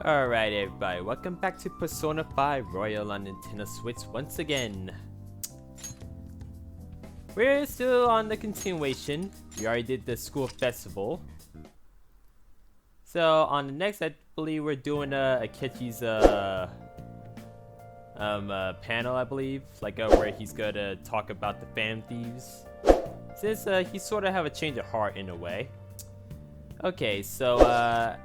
Alright everybody, welcome back to Persona 5 Royal on Nintendo Switch once again. We're still on the continuation. We already did the school festival. So on the next, I believe we're doing Akechi's panel, I believe. Like where he's gonna talk about the fan thieves. Since he sort of have a change of heart in a way. Okay, so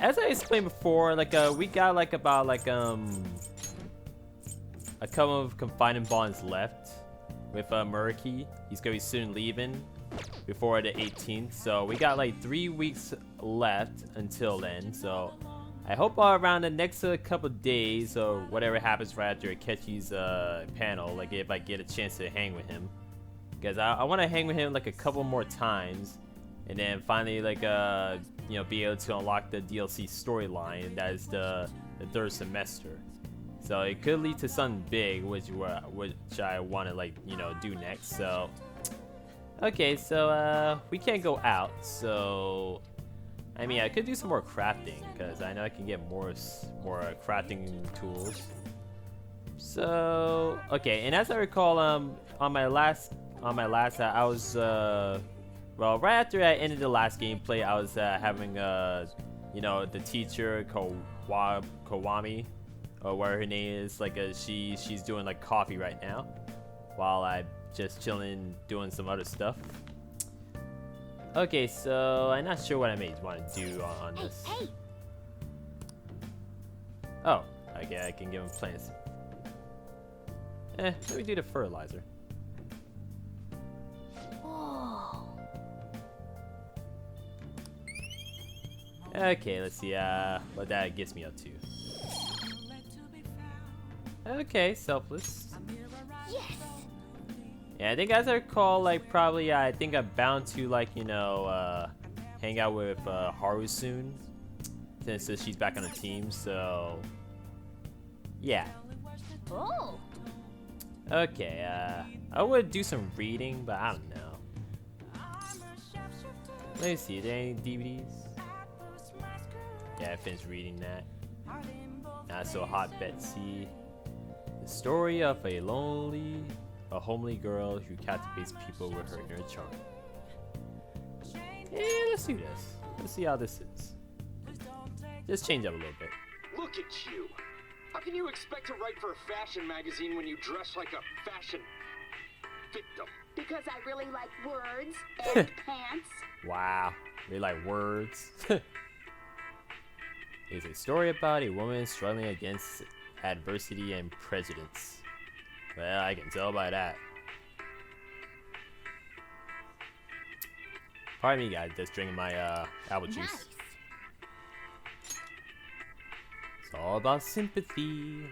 as I explained before, like we got like about like a couple of confinement bonds left with Muraki. He's gonna be soon leaving before the 18th, so we got like 3 weeks left until then. So I hope around the next couple days or whatever happens right after Akechi's panel, like if I get a chance to hang with him, because I want to hang with him like a couple more times. And then finally, like, you know, be able to unlock the DLC storyline. That is the third semester. So it could lead to something big, which I want to, like, you know, do next. So, okay, so we can't go out. So, I mean, I could do some more crafting because I know I can get more crafting tools. So, okay, and as I recall, on my last, I was well, right after I ended the last gameplay, I was having, you know, the teacher, Kawami, or whatever her name is, like, she's doing, like, coffee right now, while I'm just chilling, doing some other stuff. Okay, so I'm not sure what I may want to do on this. Hey. Oh, okay, I can give him plants. Let me do the fertilizer. Okay, let's see what that gets me up to. Okay, selfless. Yes. Yeah, I think as I recall, like probably I think I'm bound to like, you know, hang out with Haru soon, since she's back on the team. So yeah. Oh. Okay, I would do some reading, but I don't know. Let me see, are there any DVDs? Yeah, I finished reading that. Not So Hot Betsy. The story of a homely girl who captivates people with her inner charm. Yeah, let's do this. Let's see how this is. Just change up a little bit. Look at you! How can you expect to write for a fashion magazine when you dress like a fashion victim? Because I really like words and pants. Wow, they like words. It's a story about a woman struggling against adversity and prejudice. Well, I can tell by that. Pardon me, guys, just drinking my apple juice. Nice. It's all about sympathy.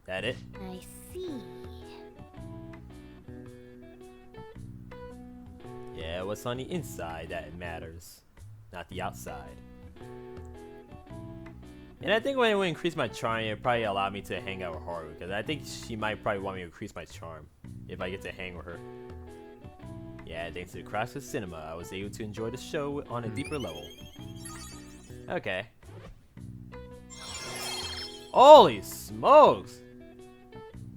That it? I see. Yeah, what's on the inside that matters, not the outside. And I think when it would increase my charm, it probably allow me to hang out with Haru, because I think she might probably want me to increase my charm if I get to hang with her. Yeah, thanks to the crafts of cinema, I was able to enjoy the show on a deeper level. Okay. Holy smokes!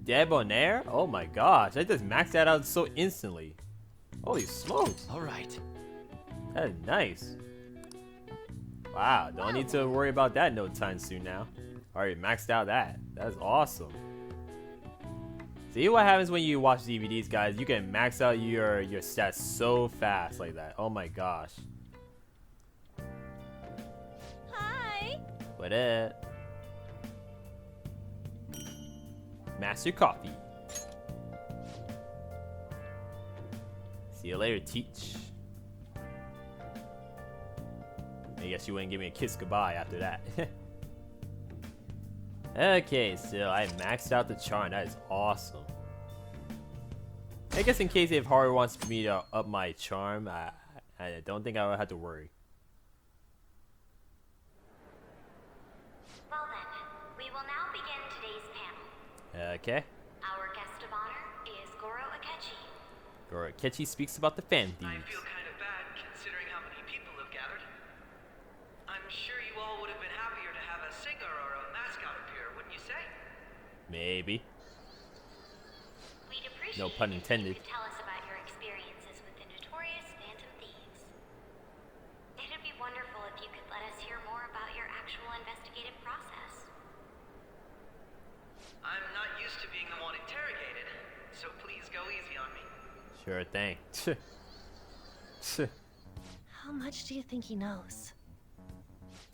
Debonair? Oh my gosh, I just maxed that out so instantly. Holy smokes! Alright. That is nice. Wow, don't need to worry about that no time soon now. Already maxed out that. That's awesome. See what happens when you watch DVDs, guys. You can max out your stats so fast like that. Oh my gosh. Hi. What up? Master coffee. See you later, Teach. I guess you wouldn't give me a kiss goodbye after that. Okay, so I maxed out the charm. That is awesome. I guess in case if Haru wants me to up my charm, I don't think I would have to worry. Well then, we will now begin today's panel. Okay. Our guest of honor is Goro Akechi. Goro Akechi speaks about the fan I thieves. feel kind of bad considering how many people have gathered. Maybe. We'd appreciate No pun it if intended. you could tell us about your experiences with the notorious Phantom Thieves. It'd be wonderful if you could let us hear more about your actual investigative process. I'm not used to being the one interrogated, so please go easy on me. Sure thing. How much do you think he knows?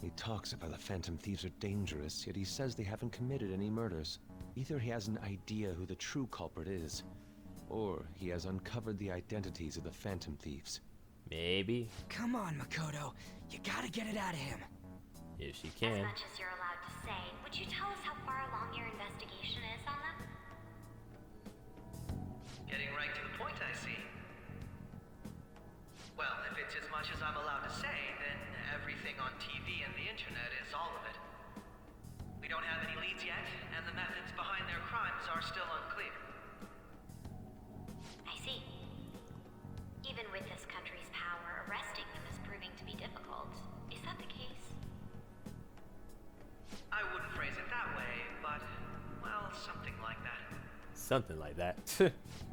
He talks about the Phantom Thieves are dangerous, yet he says they haven't committed any murders. Either he has an idea who the true culprit is, or he has uncovered the identities of the Phantom Thieves. Maybe. Come on, Makoto. You gotta get it out of him. If she As can. much as you're allowed to say, would you tell us how far along your investigation is on them? Getting right to the point, I see. Well, if it's as much as I'm allowed to say, then everything on TV and the internet is all of it. We don't have any leads yet, and the methods behind their crimes are still unclear. I see. Even with this country's power, arresting them is proving to be difficult. Is that the case? I wouldn't phrase it that way, but, well, something like that. Something like that.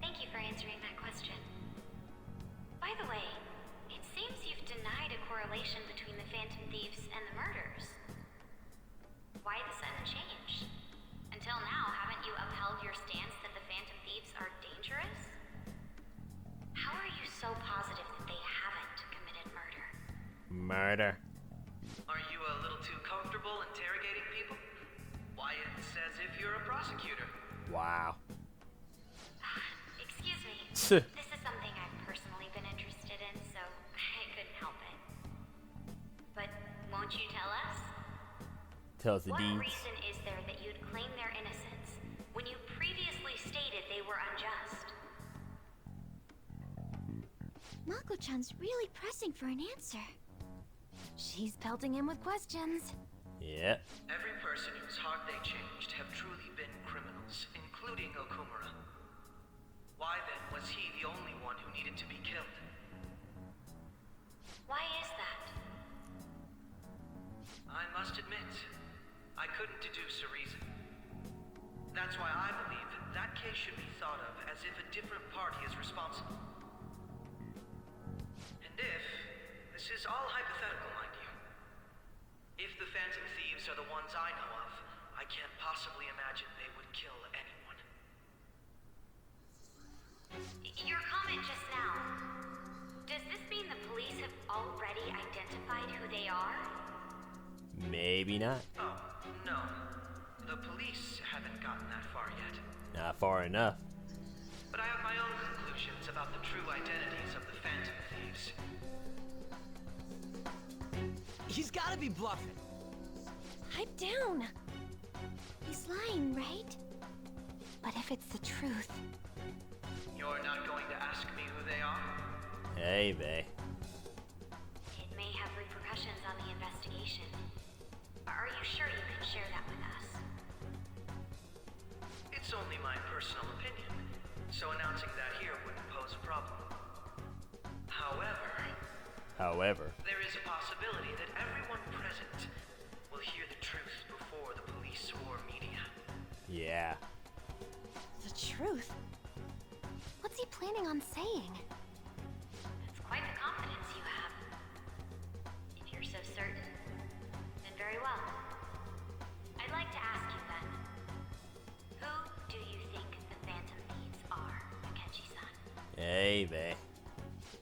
Thank you for answering that question. By the way, it seems you've denied a correlation between the Phantom Thieves and the murders. Why the sudden change? Until now, haven't you upheld your stance that the Phantom Thieves are dangerous? How are you so positive that they haven't committed murder? Murder. Are you a little too comfortable interrogating people? Why, it's as if you're a prosecutor. Wow. Excuse me. This is something I've personally been interested in, so I couldn't help it. But won't you tell us? Tells the What deeds. reason is there that you'd claim their innocence when you previously stated they were unjust? Mako-chan's really pressing for an answer. She's pelting him with questions. Yeah. Every person whose heart they changed have truly been criminals, including Okumura. Why then was he the only one who needed to be killed? Why is that? I must admit, I couldn't deduce a reason. That's why I believe that case should be thought of as if a different party is responsible. And if, this is all hypothetical, mind you, if the Phantom Thieves are the ones I know of, I can't possibly imagine they would kill anyone. Your comment just now. Does this mean the police have already identified who they are? Maybe not. Oh, no. The police haven't gotten that far yet. Not far enough. But I have my own conclusions about the true identities of the Phantom Thieves. He's gotta be bluffing. Pipe down. He's lying, right? But if it's the truth, You're not going to ask me who they are? Hey, bae. It may have repercussions on the investigation. Are you sure you can share that with us? It's only my personal opinion, so announcing that here wouldn't pose a problem. However. There is a possibility that everyone present will hear the truth before the police or media. Yeah. the truth. What's he planning on saying? That's quite the confidence you have. If you're so certain, then very well. I'd like to ask you then, who do you think the Phantom Thieves are, Akechi-san? Hey, bae.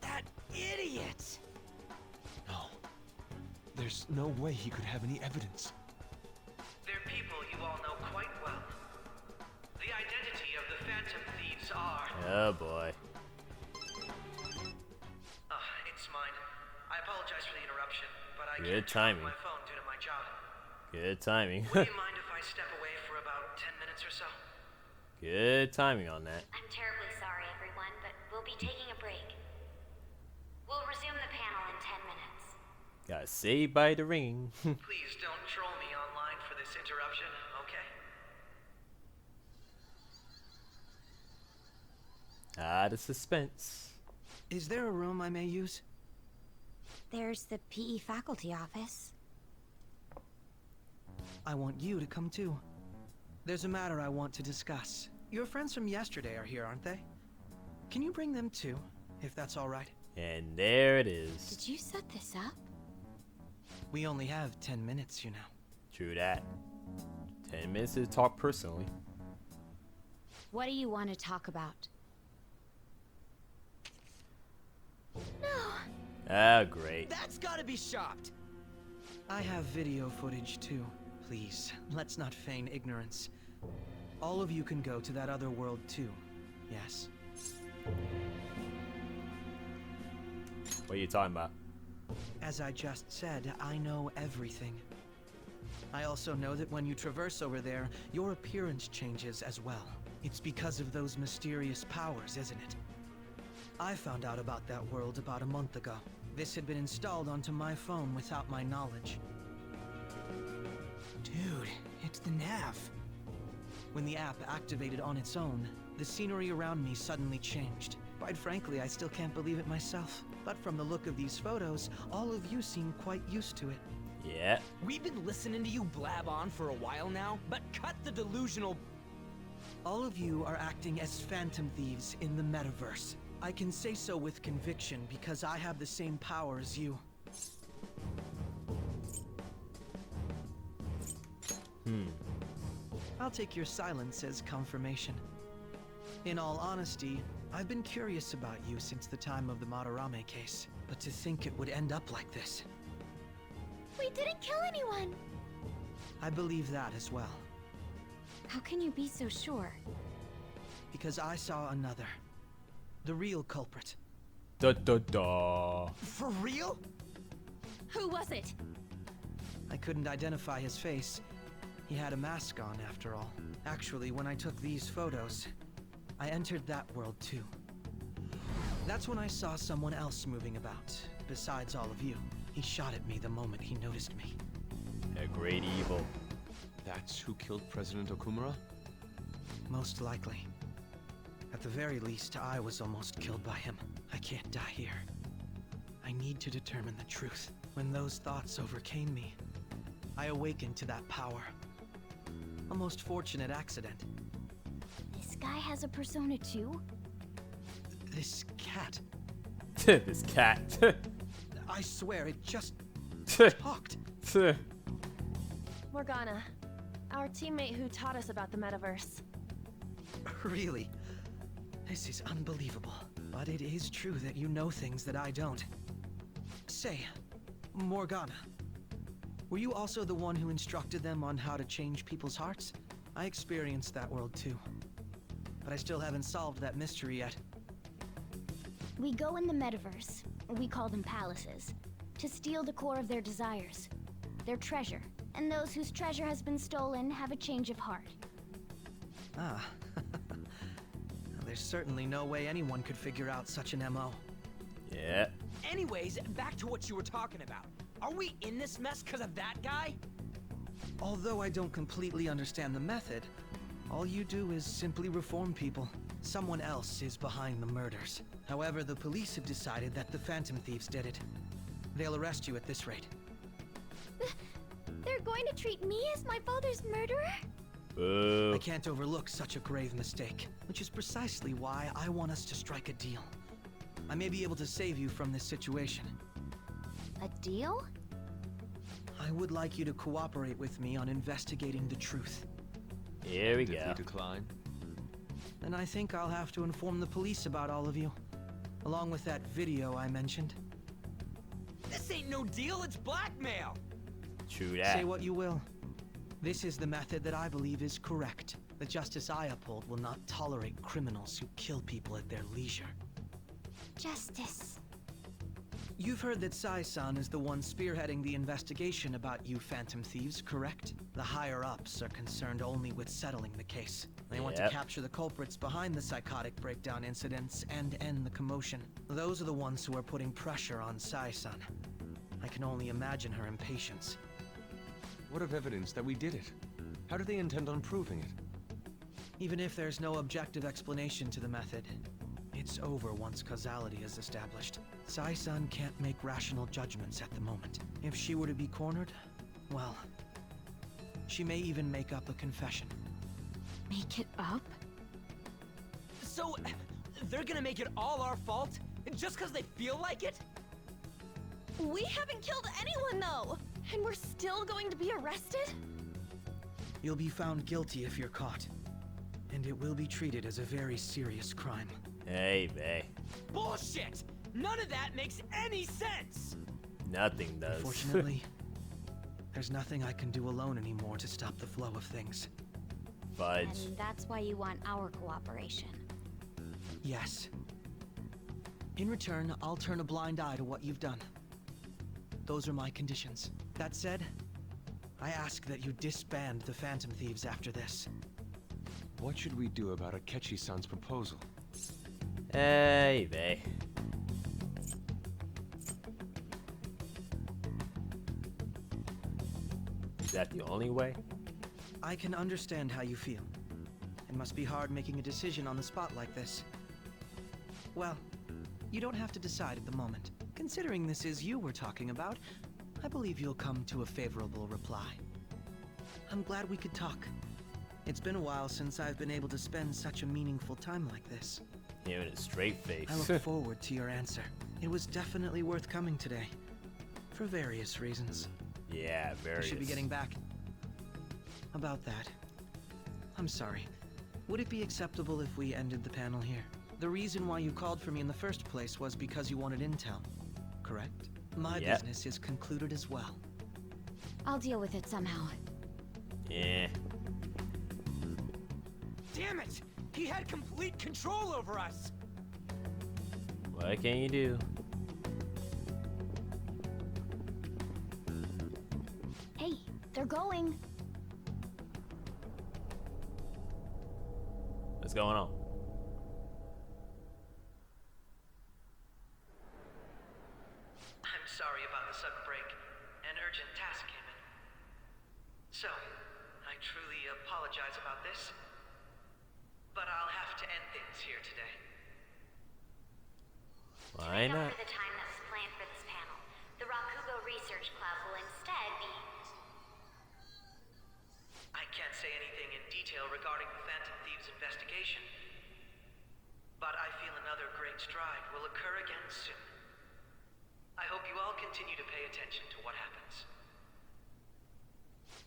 That idiot! No. There's no way he could have any evidence. They're people you all know quite well. The identity of the Phantom Thieves are... Oh boy. It's mine. I apologize for the interruption, but I Good can't turn timing. off my phone due to my job. Good timing. Would you mind if I step away for about 10 minutes or so? Good timing on that. I'm terribly sorry, everyone, but we'll be taking a break. We'll resume the panel in 10 minutes. Got saved by the ringing. Please don't troll me online for this interruption, okay? The suspense. Is there a room I may use? There's the PE faculty office. I want you to come too. There's a matter I want to discuss. Your friends from yesterday are here, aren't they? Can you bring them too, if that's all right? And there it is. Did you set this up? We only have 10 minutes, you know. True that. 10 minutes to talk personally. What do you want to talk about? No. Ah, great. That's gotta be shocked! I have video footage too. Please, let's not feign ignorance. All of you can go to that other world too, yes? What are you talking about? As I just said, I know everything. I also know that when you traverse over there, your appearance changes as well. It's because of those mysterious powers, isn't it? I found out about that world about a month ago. This had been installed onto my phone without my knowledge. Dude, it's the nav. When the app activated on its own, the scenery around me suddenly changed. Quite frankly, I still can't believe it myself. But from the look of these photos, all of you seem quite used to it. Yeah. We've been listening to you blab on for a while now, but cut the delusional... All of you are acting as Phantom Thieves in the Metaverse. I can say so with conviction because I have the same power as you. I'll take your silence as confirmation. In all honesty, I've been curious about you since the time of the Madarame case, but to think it would end up like this. We didn't kill anyone. I believe that as well, How can you be so sure? because I saw another. The real culprit. Da da da. For real? Who was it? I couldn't identify his face. He had a mask on, after all. Actually, when I took these photos, I entered that world too. That's when I saw someone else moving about, besides all of you. He shot at me the moment he noticed me. A great evil. That's who killed President Okumura? Most likely. At the very least, I was almost killed by him. I can't die here. I need to determine the truth. When those thoughts overcame me, I awakened to that power. A most fortunate accident. This guy has a persona too? This cat, This cat. I swear it just talked. Morgana, our teammate who taught us about the Metaverse. Really? This is unbelievable. But it is true that you know things that I don't. Say, Morgana, were you also the one who instructed them on how to change people's hearts? I experienced that world too. But I still haven't solved that mystery yet. We go in the Metaverse, we call them palaces, to steal the core of their desires, their treasure. And those whose treasure has been stolen have a change of heart. Ah. There's certainly no way anyone could figure out such an MO. Yeah. Anyways, back to what you were talking about. Are we in this mess because of that guy? Although I don't completely understand the method, all you do is simply reform people. Someone else is behind the murders. However, the police have decided that the Phantom Thieves did it. They'll arrest you at this rate. They're going to treat me as my father's murderer? Boo. I can't overlook such a grave mistake, which is precisely why I want us to strike a deal. I may be able to save you from this situation. A deal? I would like you to cooperate with me on investigating the truth. Here we If go. we decline, And I think I'll have to inform the police about all of you, along with that video I mentioned. This ain't no deal, it's blackmail! True that. Say what you will. This is the method that I believe is correct. The justice I uphold will not tolerate criminals who kill people at their leisure. Justice. You've heard that Sai-san is the one spearheading the investigation about you Phantom Thieves, correct? The higher-ups are concerned only with settling the case. They want to Yep. capture the culprits behind the psychotic breakdown incidents and end the commotion. Those are the ones who are putting pressure on Sai-san. I can only imagine her impatience. what of evidence that we did it? How do they intend on proving it? Even if there's no objective explanation to the method, it's over once causality is established. Sai-san can't make rational judgments at the moment. If she were to be cornered, well, she may even make up a confession. Make it up? So, they're gonna make it all our fault? Just because they feel like it? We haven't killed anyone, though! And we're still going to be arrested? You'll be found guilty if you're caught. And it will be treated as a very serious crime. Hey, bae. Bullshit! None of that makes any sense! Nothing does. Unfortunately, there's nothing I can do alone anymore to stop the flow of things. Fudge. And that's why you want our cooperation. Yes. In return, I'll turn a blind eye to what you've done. Those are my conditions. That said, I ask that you disband the Phantom Thieves after this. What should we do about Akechi-san's proposal? Hey, bae. Is that the only way? I can understand how you feel. It must be hard making a decision on the spot like this. Well, you don't have to decide at the moment. Considering this is you we're talking about, I believe you'll come to a favorable reply. I'm glad we could talk. It's been a while since I've been able to spend such a meaningful time like this. Giving a straight face. I look forward to your answer. It was definitely worth coming today. For various reasons. Yeah, I various. should be getting back. About that. I'm sorry. Would it be acceptable if we ended the panel here? The reason why you called for me in the first place was because you wanted intel, correct? My business is concluded as well. I'll deal with it somehow. Yeah. Damn it! He had complete control over us! What can you do? Hey, they're going. What's going on? I'm sorry about the sudden break. An urgent task came in. So, I truly apologize about this. But I'll have to end things here today. Why To make not? up for the time that was planned for this panel, the Rakugo Research Club will instead be... I can't say anything in detail regarding the Phantom Thieves investigation. But I feel another great stride will occur again soon. I hope you all continue to pay attention to what happens.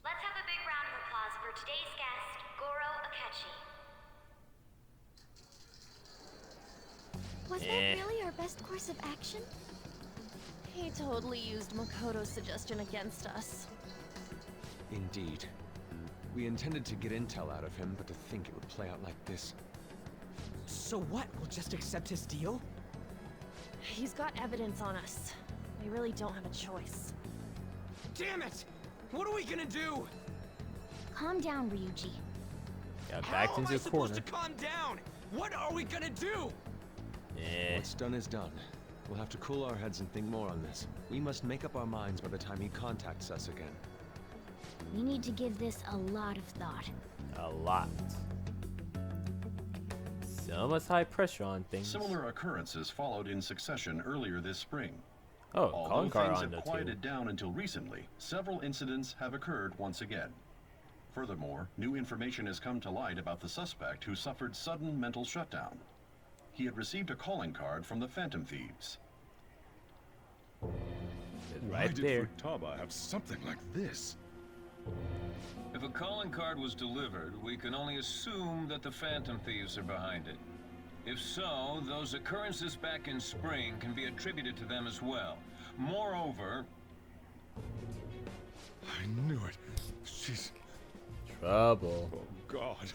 Let's have a big round of applause for today's guest, Goro Akechi. Was that really our best course of action? He totally used Makoto's suggestion against us. Indeed. We intended to get intel out of him, but to think it would play out like this. So what? We'll just accept his deal? He's got evidence on us. We really don't have a choice. Damn it! What are we gonna do? Calm down, Ryuji. Got How backed am into I a corner. supposed to calm down? What are we gonna do? Yeah. What's done is done. We'll have to cool our heads and think more on this. We must make up our minds by the time he contacts us again. We need to give this a lot of thought. A lot. So much high pressure on things. Similar occurrences followed in succession earlier this spring. Oh, Although calling card things on have the quieted down until recently, several incidents have occurred once again. Furthermore, new information has come to light about the suspect who suffered sudden mental shutdown. He had received a calling card from the Phantom Thieves. Right there. Futaba have something like this? If a calling card was delivered, we can only assume that the Phantom Thieves are behind it. If so, those occurrences back in spring can be attributed to them as well. Moreover... I knew it. She's... Trouble. Oh, God.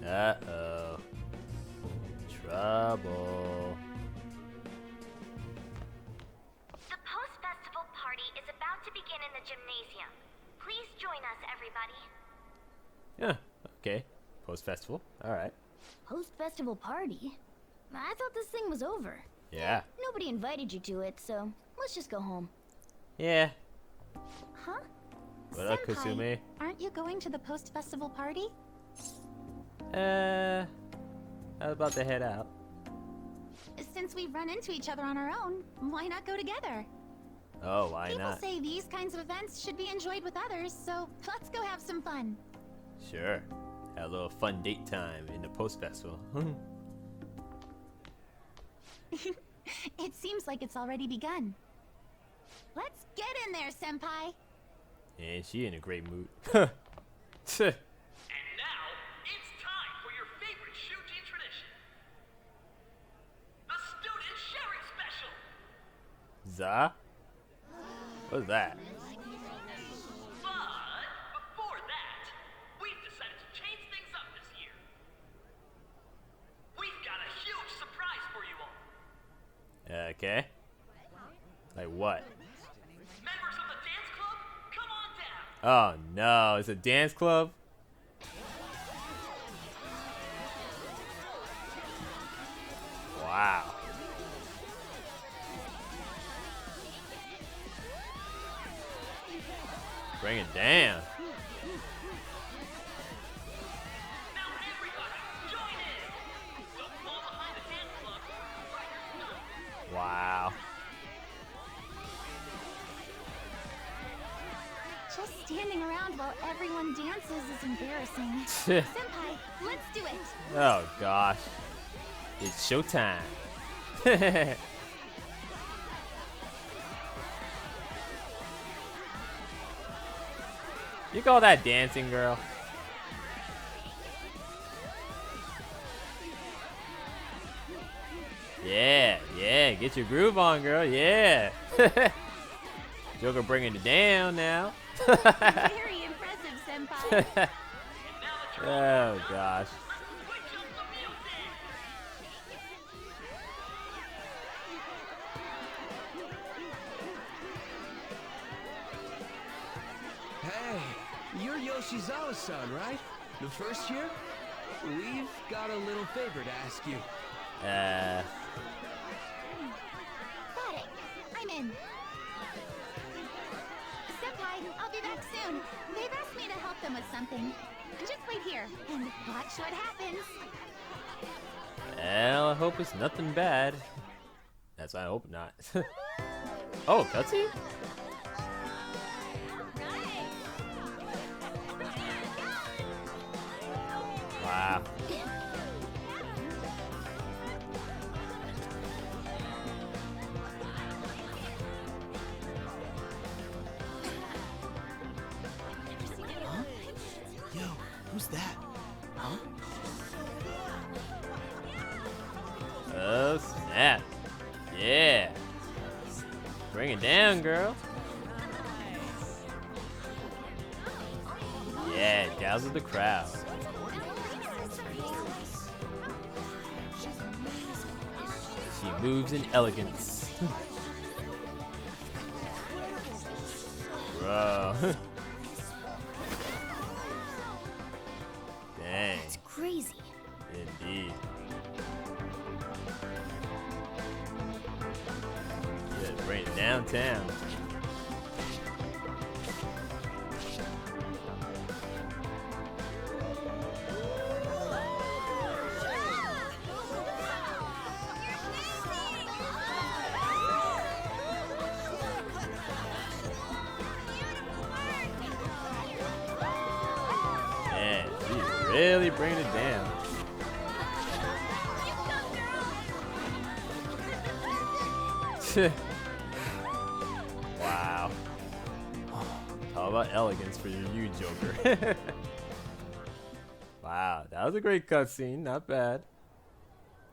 Uh-oh. Trouble. The post-festival party is about to begin in the gymnasium. Please join us, everybody. Yeah, okay. Post-festival. Alright. Post-festival party? I thought this thing was over. Yeah. Nobody invited you to it, so let's just go home. Yeah. Huh? What up, Kasumi? Aren't you going to the post-festival party? I was about to head out. Since we've run into each other on our own, why not go together? Oh, why People not? say these kinds of events should be enjoyed with others, so let's go have some fun. Sure. Got a little fun date time in the post festival. It seems like it's already begun. Let's get in there, Senpai. And she in a great mood. And now, it's time for your favorite Ryuji tradition. The student sharing special! Za? What's that? But before that, we've decided to change things up this year. We've got a huge surprise for you all. Okay. Like what? Members of the dance club, come on down. Oh no, it's a dance club? Wow. Bring it down. Now everybody, join in. We'll fall behind the dance club right here. Wow. Just standing around while everyone dances is embarrassing. Senpai, let's do it. Oh gosh. It's showtime. You call that dancing, girl? Yeah, yeah, get your groove on, girl, yeah. Joker bringing it down now. Very impressive, Senpai. Oh gosh. Hey, you're Yoshizawa-san, right? The first year? We've got a little favor to ask you. Got it. I'm in. Senpai, I'll be back soon. They've asked me to help them with something. Just wait here and watch what happens. Well, I hope it's nothing bad. That's I hope not. Oh, cutscene? Wow. Yo, who's that? Huh? Oh, snap. Yeah. Bring it down, girl. Yeah, dazzle the crowd. She moves in elegance. Bro. Dang. It's crazy. Indeed. Yeah, bring it downtown. Man, she's really bringing it down. Wow. How about elegance for you, Joker? Wow, that was a great cutscene. Not bad.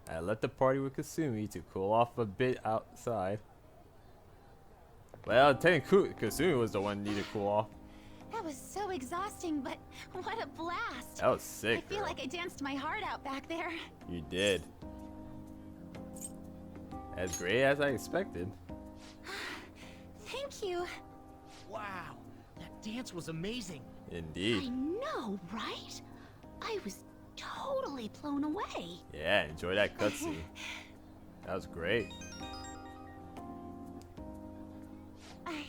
I left the party with Kasumi to cool off a bit outside. Well, technically, Kasumi was the one who needed to cool off. That was so exhausting, but what a blast. That was sick. I feel girl. like I danced my heart out back there. You did. As great as I expected. Thank you. Wow, that dance was amazing. I Indeed. know, right? I was totally blown away. Yeah, enjoy that cutscene. That was great.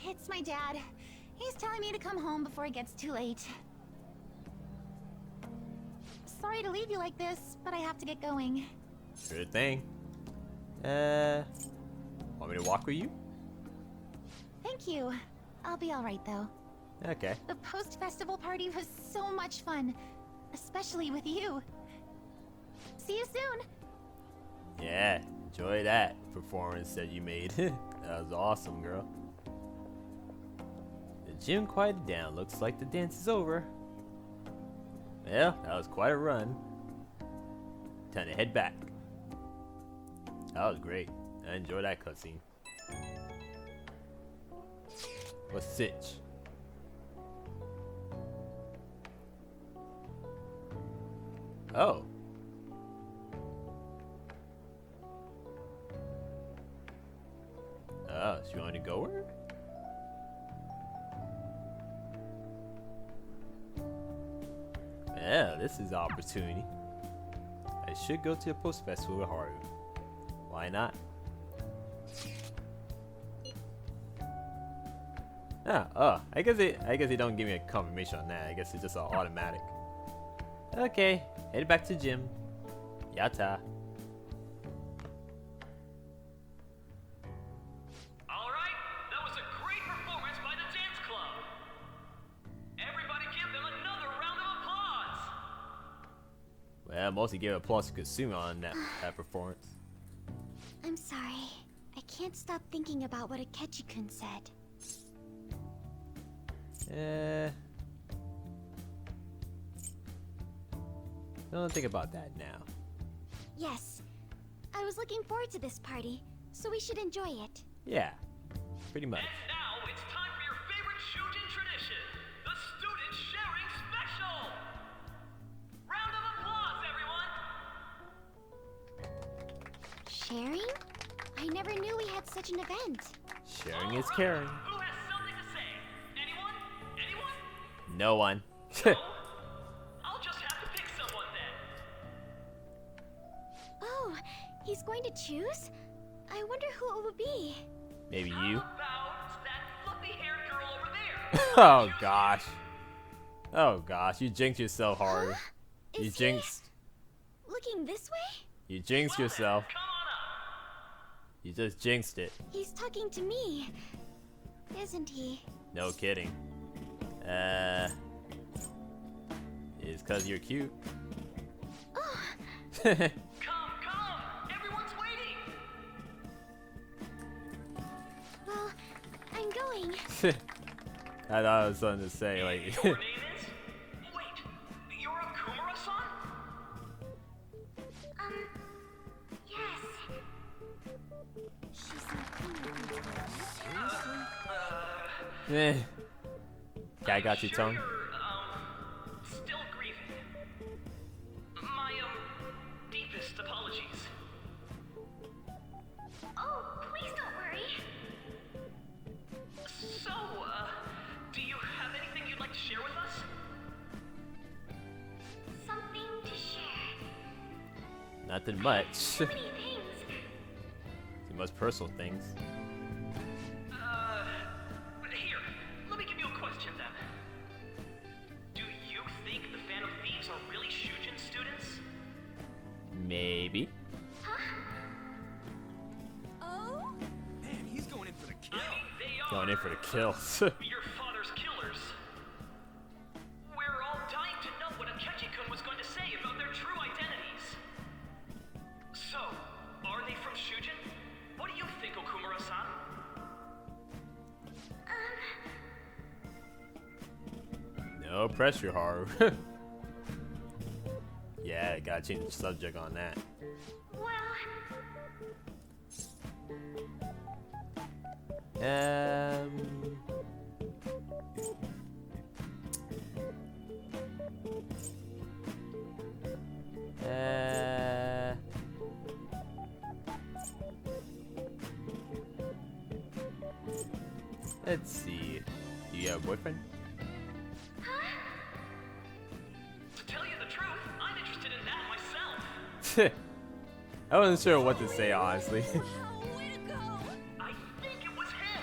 It's my dad. He's telling me to come home before it gets too late. Sorry to leave you like this, but I have to get going. Sure thing. Want me to walk with you? Thank you. I'll be alright though. Okay. The post-festival party was so much fun. especially with you. See you soon. Yeah, enjoy that performance that you made. That was awesome, girl. The gym quieted down. Looks like the dance is over. Well, that was quite a run. Time to head back. That was great. I enjoyed that cutscene. What's Sitch? Oh. Oh, so you want to go where? Yeah, this is an opportunity. I should go to the post festival with Haru. Why not? I guess they don't give me a confirmation on that. I guess it's just an automatic. Okay, head back to gym. Yata. Alright, that was a great performance by the dance club. Everybody give them another round of applause. Well, mostly gave applause to Kasumi on that performance. I'm sorry. I can't stop thinking about what Akechi-kun said. Don't think about that now. Yes. I was looking forward to this party, so we should enjoy it. Yeah, pretty much. And now it's time for your favorite Shujin tradition, the student sharing special. Round of applause, everyone. Sharing? I never knew we had such an event. Sharing is caring. Who has something to say? Anyone? Anyone? No one. I'll just have to pick someone then. Oh, he's going to choose? I wonder who it would be. Maybe you. About that fluffy-haired girl over there. Oh gosh. Oh gosh, you jinxed yourself, Haru. You Is jinxed. Looking this way? You jinxed yourself. You just jinxed it. He's talking to me. Isn't he? No kidding. It's cause you're cute. Oh, Come, everyone's waiting. well, I'm going. I thought I was something to say, like. Your name is? Wait, you're a Kumura-san? Yes. She's not Eh. Guy got your tongue. Still grieving. My, deepest apologies. Oh, please don't worry. So, do you have anything you'd like to share with us? Something to share. Nothing much. So many things. Too much personal things. Here, let me give you a question then. Do you think the Phantom Thieves are really Shujin students? Maybe. Oh? Man, he's going in for the kill. I mean, they are Going in for the kills. your father's killers. We're all dying to know what Akechi-kun was going to say about their true identities. So, are they from Shujin? What do you think, Okumura-san? No pressure, Haru. Yeah, gotta change the subject on that. Let's see. Do you have a boyfriend? To tell you the truth, I'm interested in that myself. I wasn't sure what to say, honestly. I think it was him.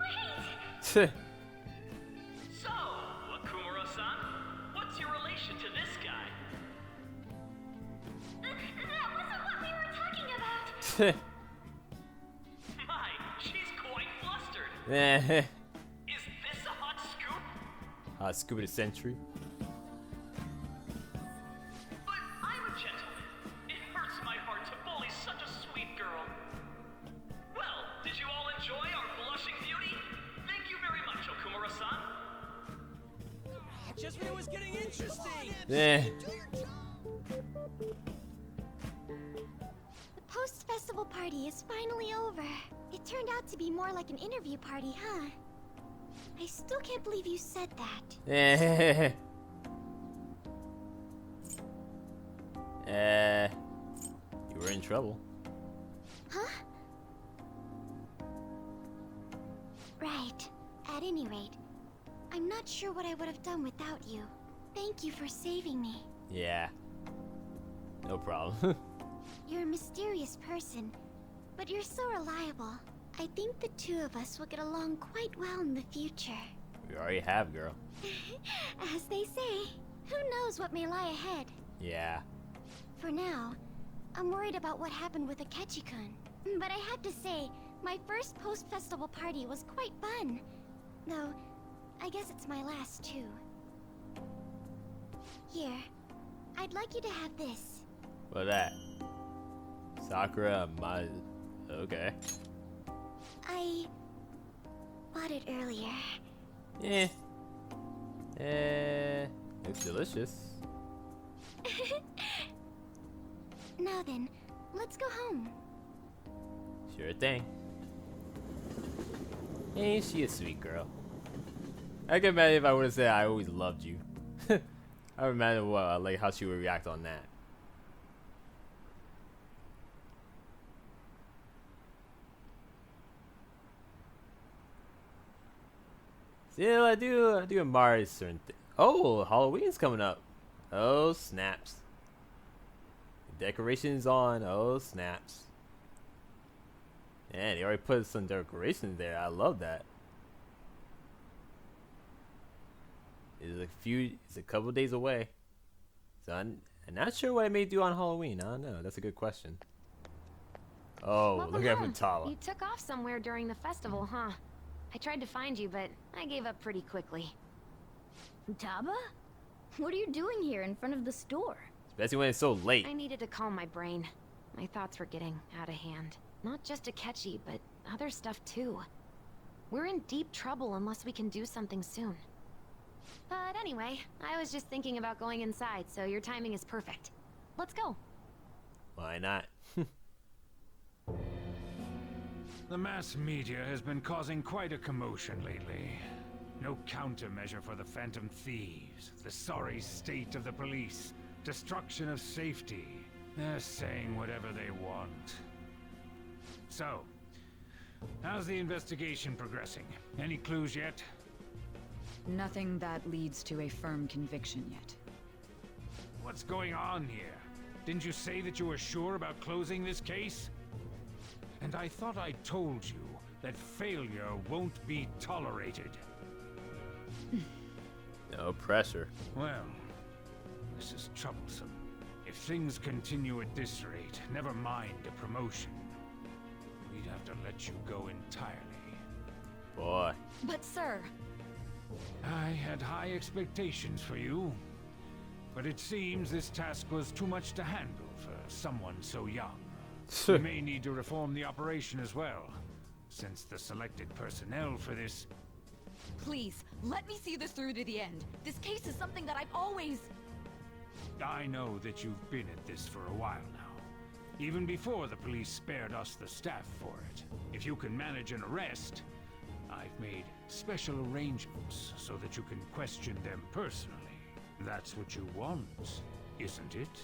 Wait. So, Okumura-san, what's your relation to this guy? That wasn't what we were talking about. My, she's quite flustered. Eh. Is this a hot scoop? Scuba the Sentry. But I'm a gentleman. It hurts my heart to bully such a sweet girl. Well, did you all enjoy our blushing beauty? Thank you very much, Okumura-san. Just when it was getting interesting. Eh. The post-festival party is finally over. It turned out to be more like an interview party, huh? I still can't believe you said that. Eh. You were in trouble. Huh? Right. At any rate, I'm not sure what I would have done without you. Thank you for saving me. Yeah. No problem. You're a mysterious person, but you're so reliable. I think the two of us will get along quite well in the future. We already have, girl. As they say, who knows what may lie ahead? Yeah. For now, I'm worried about what happened with Akechi-kun. But I have to say, my first post-festival party was quite fun. Though, I guess it's my last too. Here, I'd like you to have this. What that? Sakura, my... Okay. I bought it earlier. Yeah. Looks delicious. Now then, let's go home. Sure thing. Ain't she a sweet girl? I can imagine if I would have said I always loved you. I would imagine what, like how she would react on that. Still, I do admire certain things. Oh, Halloween's coming up. Oh, snaps. Decorations on. Oh, snaps. Man, they already put some decorations there. I love that. It's a couple days away. So I'm not sure what I may do on Halloween. I don't know. That's a good question. Oh, Welcome look at home. Futaba. You took off somewhere during the festival, huh? I tried to find you, but I gave up pretty quickly. Futaba? What are you doing here in front of the store? Especially when it's so late. I needed to calm my brain. My thoughts were getting out of hand. Not just Akechi, but other stuff too. We're in deep trouble unless we can do something soon. But anyway, I was just thinking about going inside, so your timing is perfect. Let's go. Why not? The mass media has been causing quite a commotion lately. No countermeasure for the Phantom Thieves, the sorry state of the police, destruction of safety. They're saying whatever they want. So, how's the investigation progressing? Any clues yet? Nothing that leads to a firm conviction yet. What's going on here? Didn't you say that you were sure about closing this case? And I thought I told you that failure won't be tolerated. No pressure. Well, this is troublesome. If things continue at this rate, never mind a promotion. We'd have to let you go entirely. Boy. But sir... I had high expectations for you. But it seems this task was too much to handle for someone so young. We may need to reform the operation as well, since the selected personnel for this... Please, let me see this through to the end. This case is something that I've always... I know that you've been at this for a while now. Even before the police spared us the staff for it. If you can manage an arrest, I've made special arrangements so that you can question them personally. That's what you want, isn't it?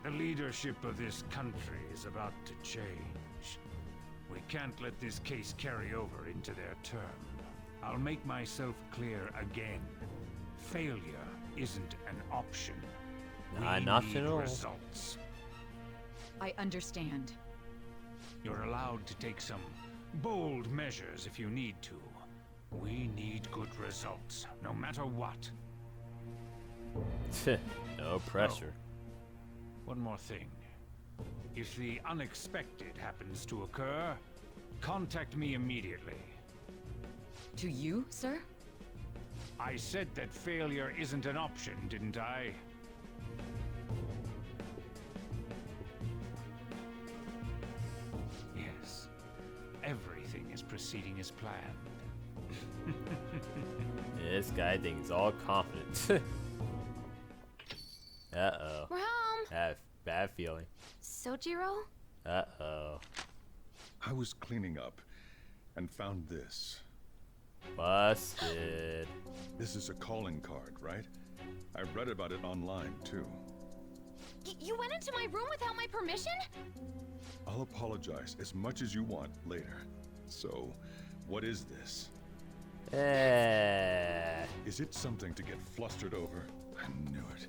The leadership of this country is about to change. We can't let this case carry over into their term. I'll make myself clear again. Failure isn't an option. Not an option at all. Results. I understand. You're allowed to take some bold measures if you need to. We need good results, no matter what. No pressure. Oh, one more thing. If the unexpected happens to occur, contact me immediately. To you, sir? I said that failure isn't an option, didn't I? Yes. Everything is proceeding as planned. This guy thinks he's all confident. Uh-oh. Rom! Bad feeling. Sojiro? Uh-oh. I was cleaning up and found this. Busted. This is a calling card, right? I read about it online, too. You went into my room without my permission? I'll apologize as much as you want later. So, what is this? Is it something to get flustered over? I knew it.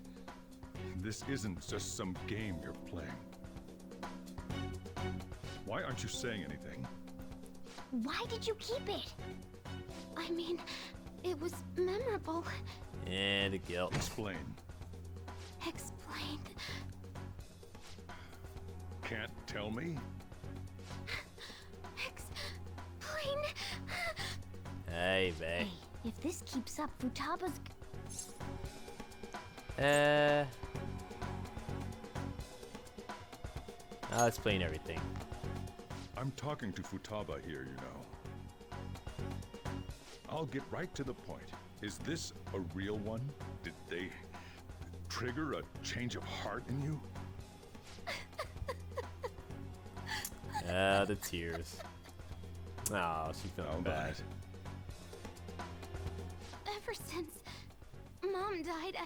This isn't just some game you're playing. Why aren't you saying anything? Why did you keep it? I mean, it was memorable. And the guilt. Explain. Explain. Can't tell me? Explain. Hey, babe. Hey, if this keeps up, Futaba's... I'll explain everything. I'm talking to Futaba here, you know. I'll get right to the point. Is this a real one? Did they trigger a change of heart in you? The tears. Oh, she's feeling bad. Ever since Mom died,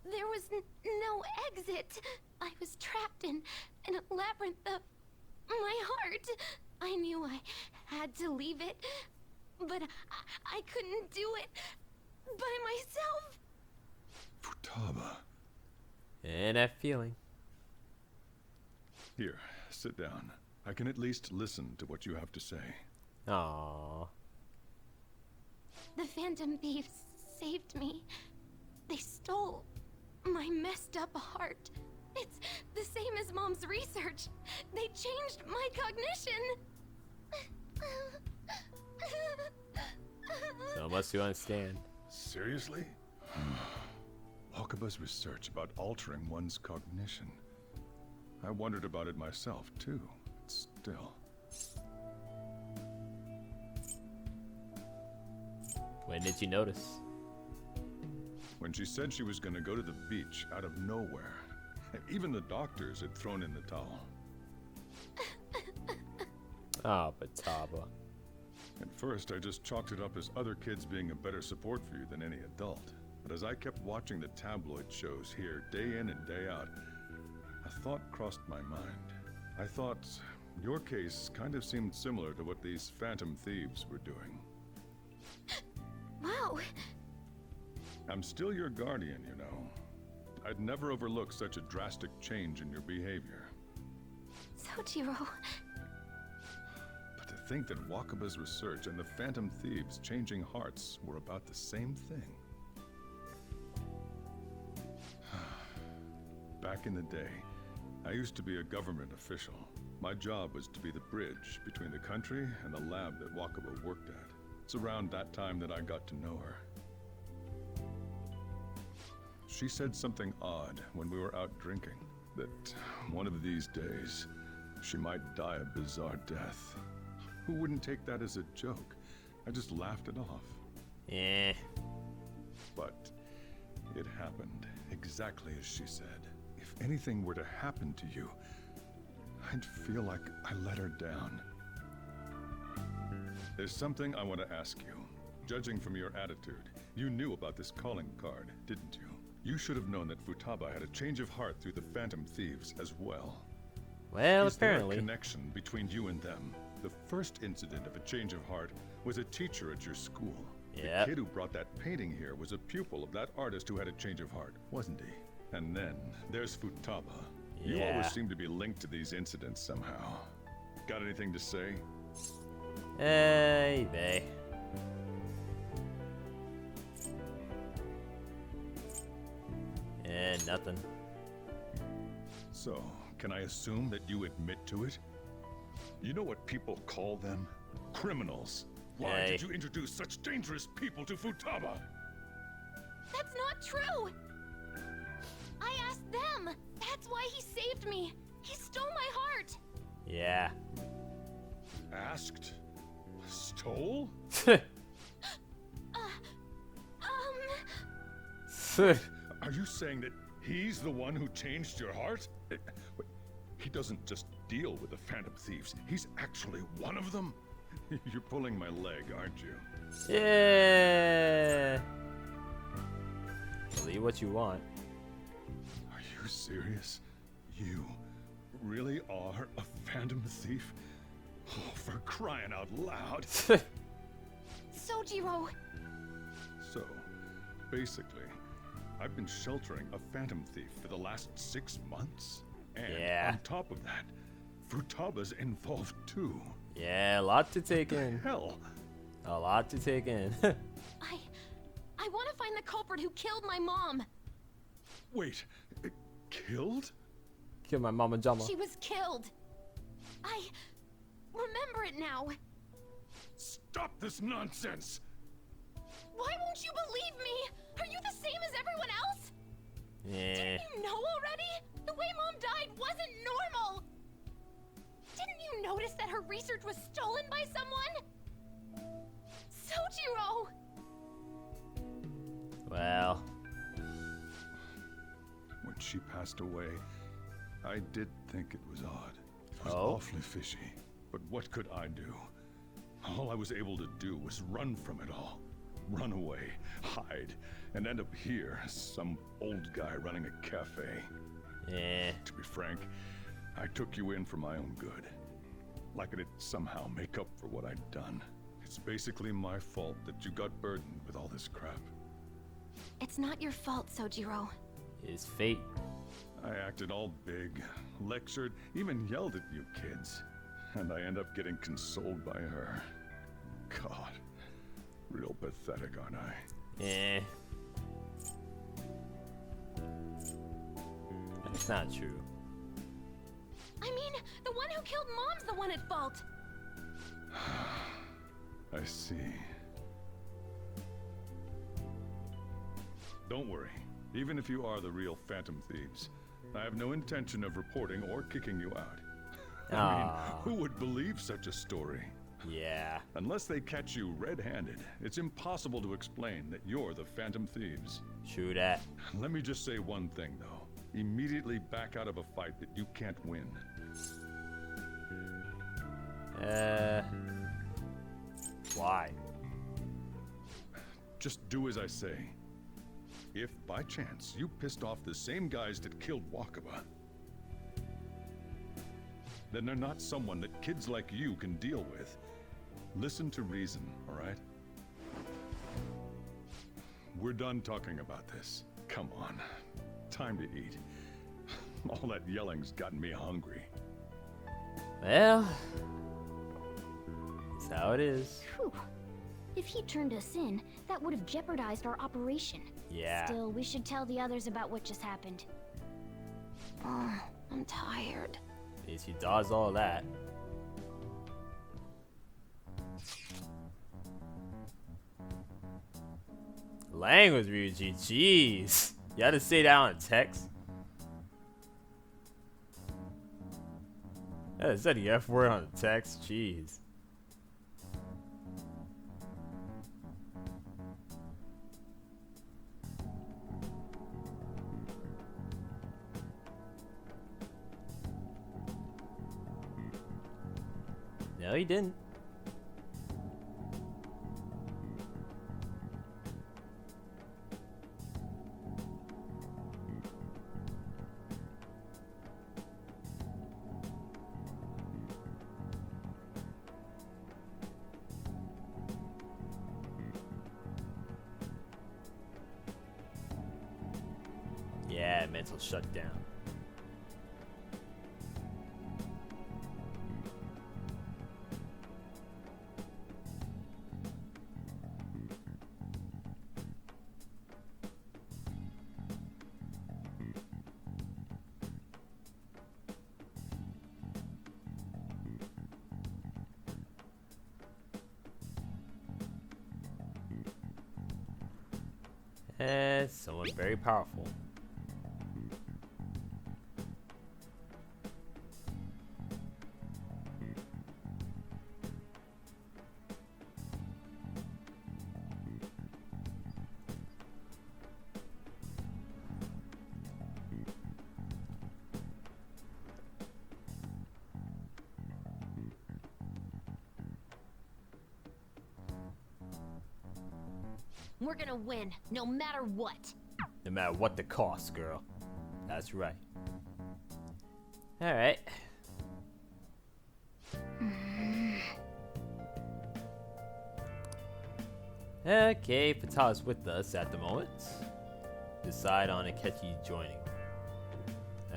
there was no exit. I was trapped in a labyrinth of my heart. I knew I had to leave it, but I couldn't do it by myself. Futaba. And that feeling. Here, sit down. I can at least listen to what you have to say. Aww. The Phantom Thieves saved me. They stole my messed up heart. It's the same as Mom's research. They changed my cognition. So much to understand. Seriously? Wakaba's research about altering one's cognition. I wondered about it myself, too. Still. When did you notice? When she said she was going to go to the beach out of nowhere. Even the doctors had thrown in the towel. Oh, Futaba. At first, I just chalked it up as other kids being a better support for you than any adult. But as I kept watching the tabloid shows here, day in and day out, a thought crossed my mind. I thought your case kind of seemed similar to what these Phantom Thieves were doing. Wow. I'm still your guardian, you know. I'd never overlook such a drastic change in your behavior. Sojiro. But to think that Wakaba's research and the Phantom Thieves changing hearts were about the same thing. Back in the day, I used to be a government official. My job was to be the bridge between the country and the lab that Wakaba worked at. It's around that time that I got to know her. She said something odd when we were out drinking, that one of these days, she might die a bizarre death. Who wouldn't take that as a joke? I just laughed it off. Yeah. But it happened exactly as she said. If anything were to happen to you, I'd feel like I let her down. There's something I want to ask you. Judging from your attitude, you knew about this calling card, didn't you? You should have known that Futaba had a change of heart through the Phantom Thieves as well. Well, Is apparently. there a connection between you and them? The first incident of a change of heart was a teacher at your school. Yep. The kid who brought that painting here was a pupil of that artist who had a change of heart, wasn't he? And then there's Futaba. You Yeah. always seem to be linked to these incidents somehow. Got anything to say? Hey, babe. And nothing. So, can I assume that you admit to it? You know what people call them? Criminals. Why Hey. did you introduce such dangerous people to Futaba? That's not true! I asked them! That's why he saved me! He stole my heart! Yeah. Asked? Stole? Are you saying that he's the one who changed your heart? He doesn't just deal with the Phantom Thieves. He's actually one of them? You're pulling my leg, aren't you? Yeah. Believe what you want. Are you serious? You really are a Phantom Thief? Oh, for crying out loud. Sojiro! So, basically, I've been sheltering a Phantom Thief for the last 6 months. And on top of that, Futaba's involved too. Yeah, a lot to take in. Hell. A lot to take in. I want to find the culprit who killed my mom. Wait, killed? Killed my mama Jama. She was killed. I remember it now. Stop this nonsense. Why won't you believe me? Are you the same as everyone else? Yeah. Didn't you know already? The way Mom died wasn't normal. Didn't you notice that her research was stolen by someone? Sojiro! Well. When she passed away, I did think it was odd. It was awfully fishy. But what could I do? All I was able to do was run from it all. Run away, hide, and end up here, some old guy running a cafe. Yeah. To be frank, I took you in for my own good. Like it'd somehow make up for what I'd done. It's basically my fault that you got burdened with all this crap. It's not your fault, Sojiro. It's fate. I acted all big, lectured, even yelled at you kids. And I end up getting consoled by her. God, real pathetic, aren't I? Yeah. That's not true. I mean, the one who killed Mom's the one at fault. I see. Don't worry. Even if you are the real Phantom Thieves, I have no intention of reporting or kicking you out. I mean, who would believe such a story? Yeah. Unless they catch you red-handed, it's impossible to explain that you're the Phantom Thieves. True that. Let me just say one thing, though. Immediately back out of a fight that you can't win. Why? Just do as I say. If, by chance, you pissed off the same guys that killed Wakaba, then they're not someone that kids like you can deal with. Listen to reason, all right? We're done talking about this. Come on. Time to eat. All that yelling's gotten me hungry. Well, that's how it is. Whew. If he turned us in, that would have jeopardized our operation. Yeah. Still, we should tell the others about what just happened. Oh, I'm tired. At least he does all that. Language, Ryuji. Jeez. You had to say that on text? Yeah, is that the F word on the text? Jeez. No, he didn't. Yeah, mental shutdown. And someone very powerful. We're gonna win, no matter what. No matter what the cost, girl. That's right. Alright. Okay, Futaba's with us at the moment. Decide on Akechi joining.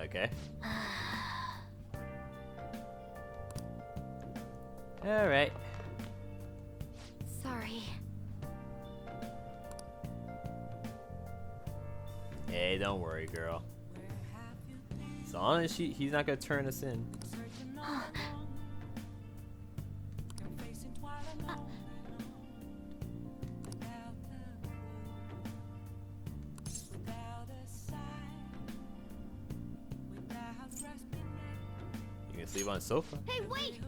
Okay. Alright. Sorry. Hey, don't worry, girl. As long as he's not gonna turn us in. You can sleep on the sofa. Hey, wait!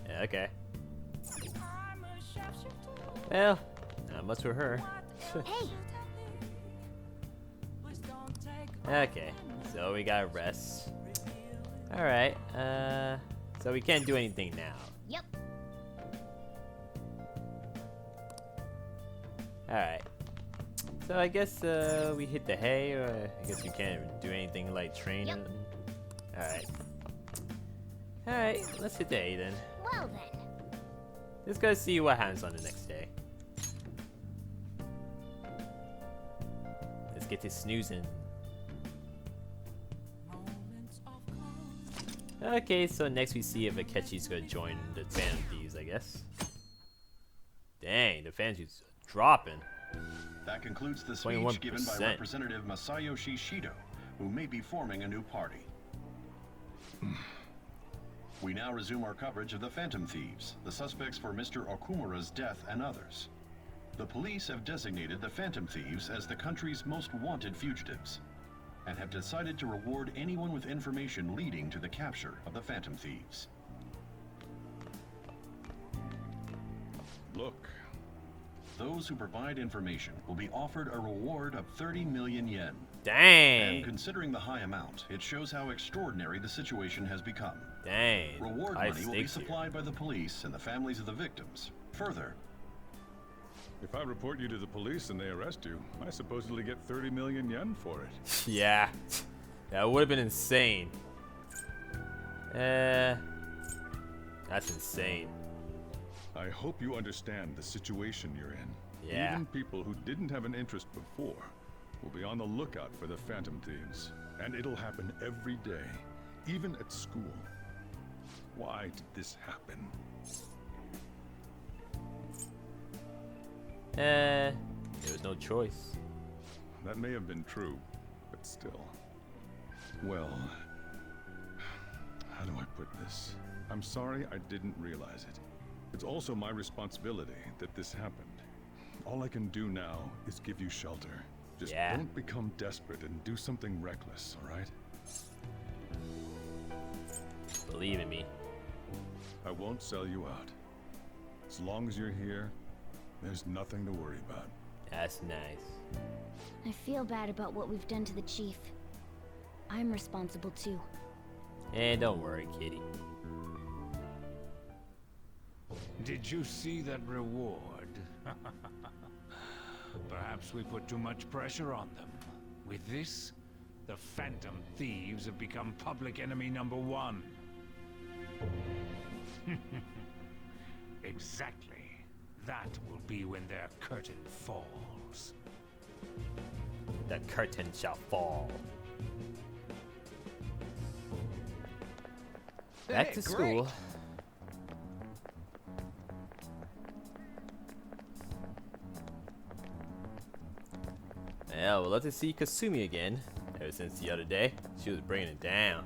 Yeah, okay. Well, not much for her. Hey! Okay, so we gotta rest. Alright, so we can't do anything now. Yep. Alright. So I guess we hit the hay, or I guess we can't do anything like train. Yep. Alright. Alright, let's hit the hay then. Well then. Let's go see what happens on the next day. Let's get to snoozing. Okay, so next we see if Akechi's gonna join the Phantom Thieves, I guess. Dang, the Phantom Thieves are dropping. That concludes the 21%. speech given by Representative Masayoshi Shido, who may be forming a new party. We now resume our coverage of the Phantom Thieves, the suspects for Mr. Okumura's death and others. The police have designated the Phantom Thieves as the country's most wanted fugitives, and have decided to reward anyone with information leading to the capture of the Phantom Thieves. Look. Those who provide information will be offered a reward of 30 million yen. Dang! And considering the high amount, it shows how extraordinary the situation has become. Dang. Reward money will be supplied by the police and the families of the victims. Further, if I report you to the police and they arrest you, I supposedly get 30 million yen for it. Yeah. That would have been insane. That's insane. I hope you understand the situation you're in. Yeah. Even people who didn't have an interest before will be on the lookout for the Phantom Thieves. And it'll happen every day, even at school. Why did this happen? There was no choice. That may have been true, but still. Well, how do I put this? I'm sorry I didn't realize it. It's also my responsibility that this happened. All I can do now is give you shelter. Just don't become desperate and do something reckless, all right? Believe in me. I won't sell you out. As long as you're here, there's nothing to worry about. That's nice. I feel bad about what we've done to the chief. I'm responsible too. And don't worry, kitty. Did you see that reward? Perhaps we put too much pressure on them. With this, the Phantom Thieves have become public enemy #1. Exactly. That will be when their curtain falls. The curtain shall fall. Back to school. would love to see Kasumi again. Ever since the other day, she was bringing it down.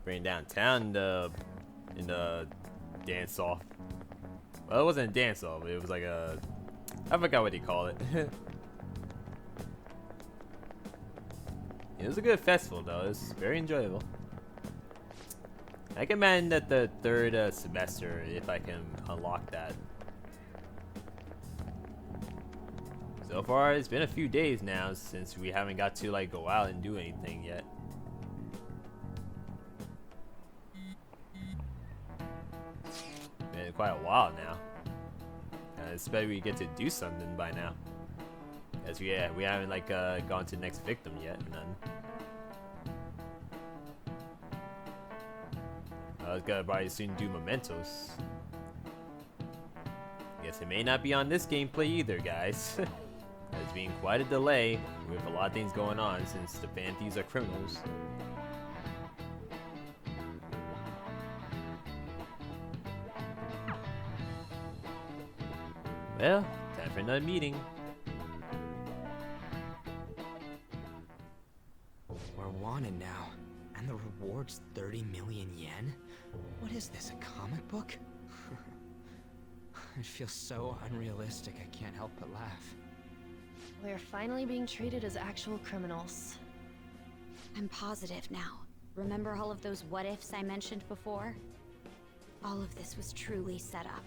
Bringing downtown in the dance off. Well, it wasn't a dance off. It was like a, I forgot what they call it. It was a good festival though. It was very enjoyable. I recommend that the third semester if I can unlock that. So far, it's been a few days now since we haven't got to like go out and do anything yet. Been quite a while now. I expect we get to do something by now. As we haven't like gone to the next victim yet. None. I was gonna probably soon do Mementos. Guess it may not be on this gameplay either, guys. There's been quite a delay with a lot of things going on since the Thieves are criminals. Well, time for another meeting. We're wanted now, and the reward's 30 million yen? What is this, a comic book? It feels so unrealistic, I can't help but laugh. We're finally being treated as actual criminals. I'm positive now. Remember all of those what-ifs I mentioned before? All of this was truly set up.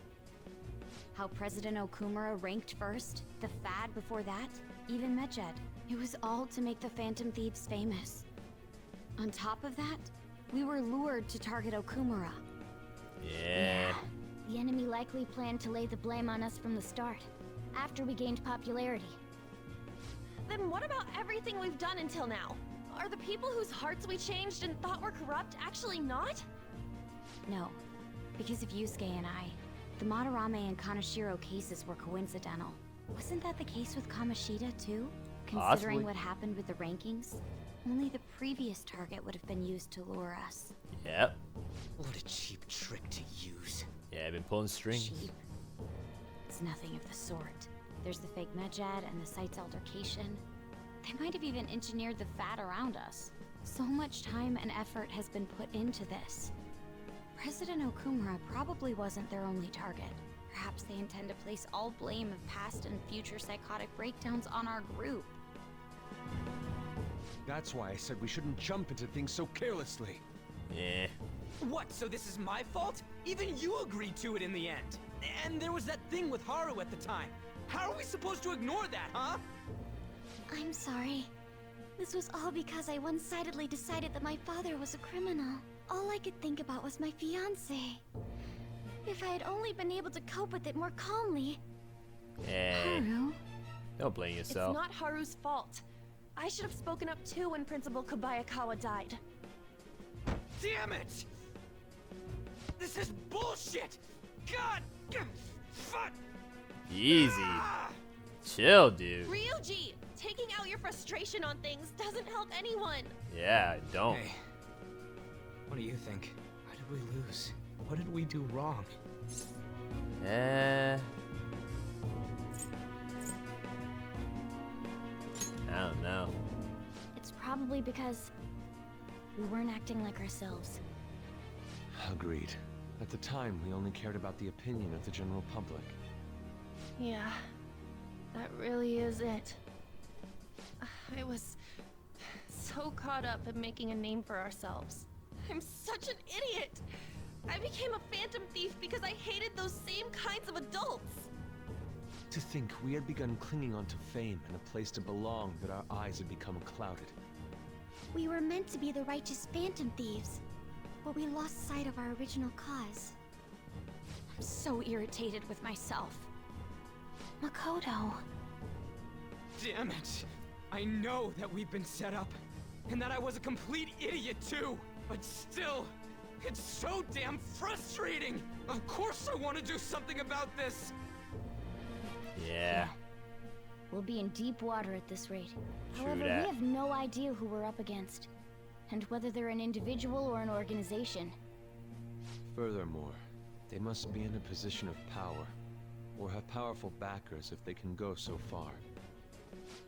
How President Okumura ranked first, the fad before that, even Medjed. It was all to make the Phantom Thieves famous. On top of that, we were lured to target Okumura. Yeah. The enemy likely planned to lay the blame on us from the start, after we gained popularity. Then what about everything we've done until now? Are the people whose hearts we changed and thought were corrupt actually not? No, because of Yusuke and I, the Madarame and Kaneshiro cases were coincidental. Wasn't that the case with Kamoshida too? Considering Possibly. what happened with the rankings, only the previous target would have been used to lure us. Yep. What a cheap trick to use. Yeah, I've been pulling strings. Cheap? It's nothing of the sort. There's the fake Medjed and the site's altercation. They might have even engineered the fad around us. So much time and effort has been put into this. President Okumura probably wasn't their only target. Perhaps they intend to place all blame of past and future psychotic breakdowns on our group. That's why I said we shouldn't jump into things so carelessly. Yeah. What, so this is my fault? Even you agreed to it in the end. And there was that thing with Haru at the time. How are we supposed to ignore that, huh? I'm sorry. This was all because I one-sidedly decided that my father was a criminal. All I could think about was my fiancé. If I had only been able to cope with it more calmly. Hey. Haru? Don't blame yourself. It's not Haru's fault. I should have spoken up too when Principal Kobayakawa died. Damn it! This is bullshit! God! Fuck! Easy. Chill, dude. Ryuji! Taking out your frustration on things doesn't help anyone. Yeah, I don't. Hey, what do you think? Why did we lose? What did we do wrong? I don't know. It's probably because we weren't acting like ourselves. Agreed. At the time, we only cared about the opinion of the general public. Yeah, that really is it. I was so caught up in making a name for ourselves. I'm such an idiot! I became a phantom thief because I hated those same kinds of adults! To think we had begun clinging onto fame and a place to belong that our eyes had become clouded. We were meant to be the righteous phantom thieves, but we lost sight of our original cause. I'm so irritated with myself. Makoto. Damn it! I know that we've been set up, and that I was a complete idiot too! But still, it's so damn frustrating! Of course I want to do something about this! Yeah. We'll be in deep water at this rate. True However, that. we have no idea who we're up against, and whether they're an individual or an organization. Furthermore, they must be in a position of power, or have powerful backers if they can go so far.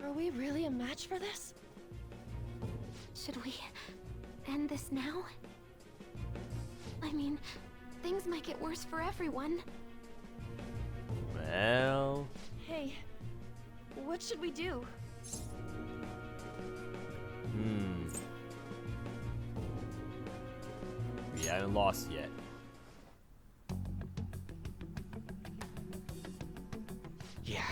Are we really a match for this? Should we end this now? I mean, things might get worse for everyone. Well... Hey, what should we do? We haven't lost yet. Yeah,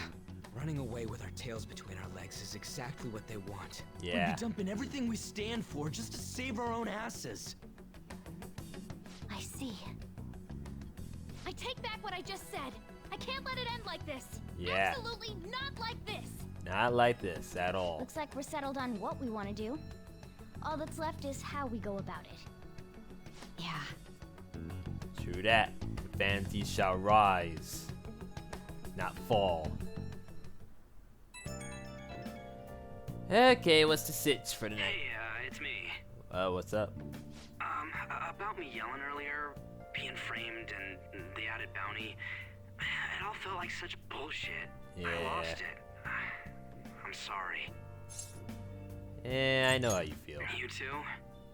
running away with our tails between our legs is exactly what they want. Yeah. We'd be dumping everything we stand for just to save our own asses. I see. I take back what I just said. I can't let it end like this. Yeah. Absolutely not like this. Not like this at all. Looks like we're settled on what we want to do. All that's left is how we go about it. Yeah. True that. The Phantom shall rise, not fall. Okay, what's the sitch for tonight? Hey, it's me. What's up? About me yelling earlier, being framed, and the added bounty, it all felt like such bullshit. Yeah. I lost it. I'm sorry. I know how you feel. You too?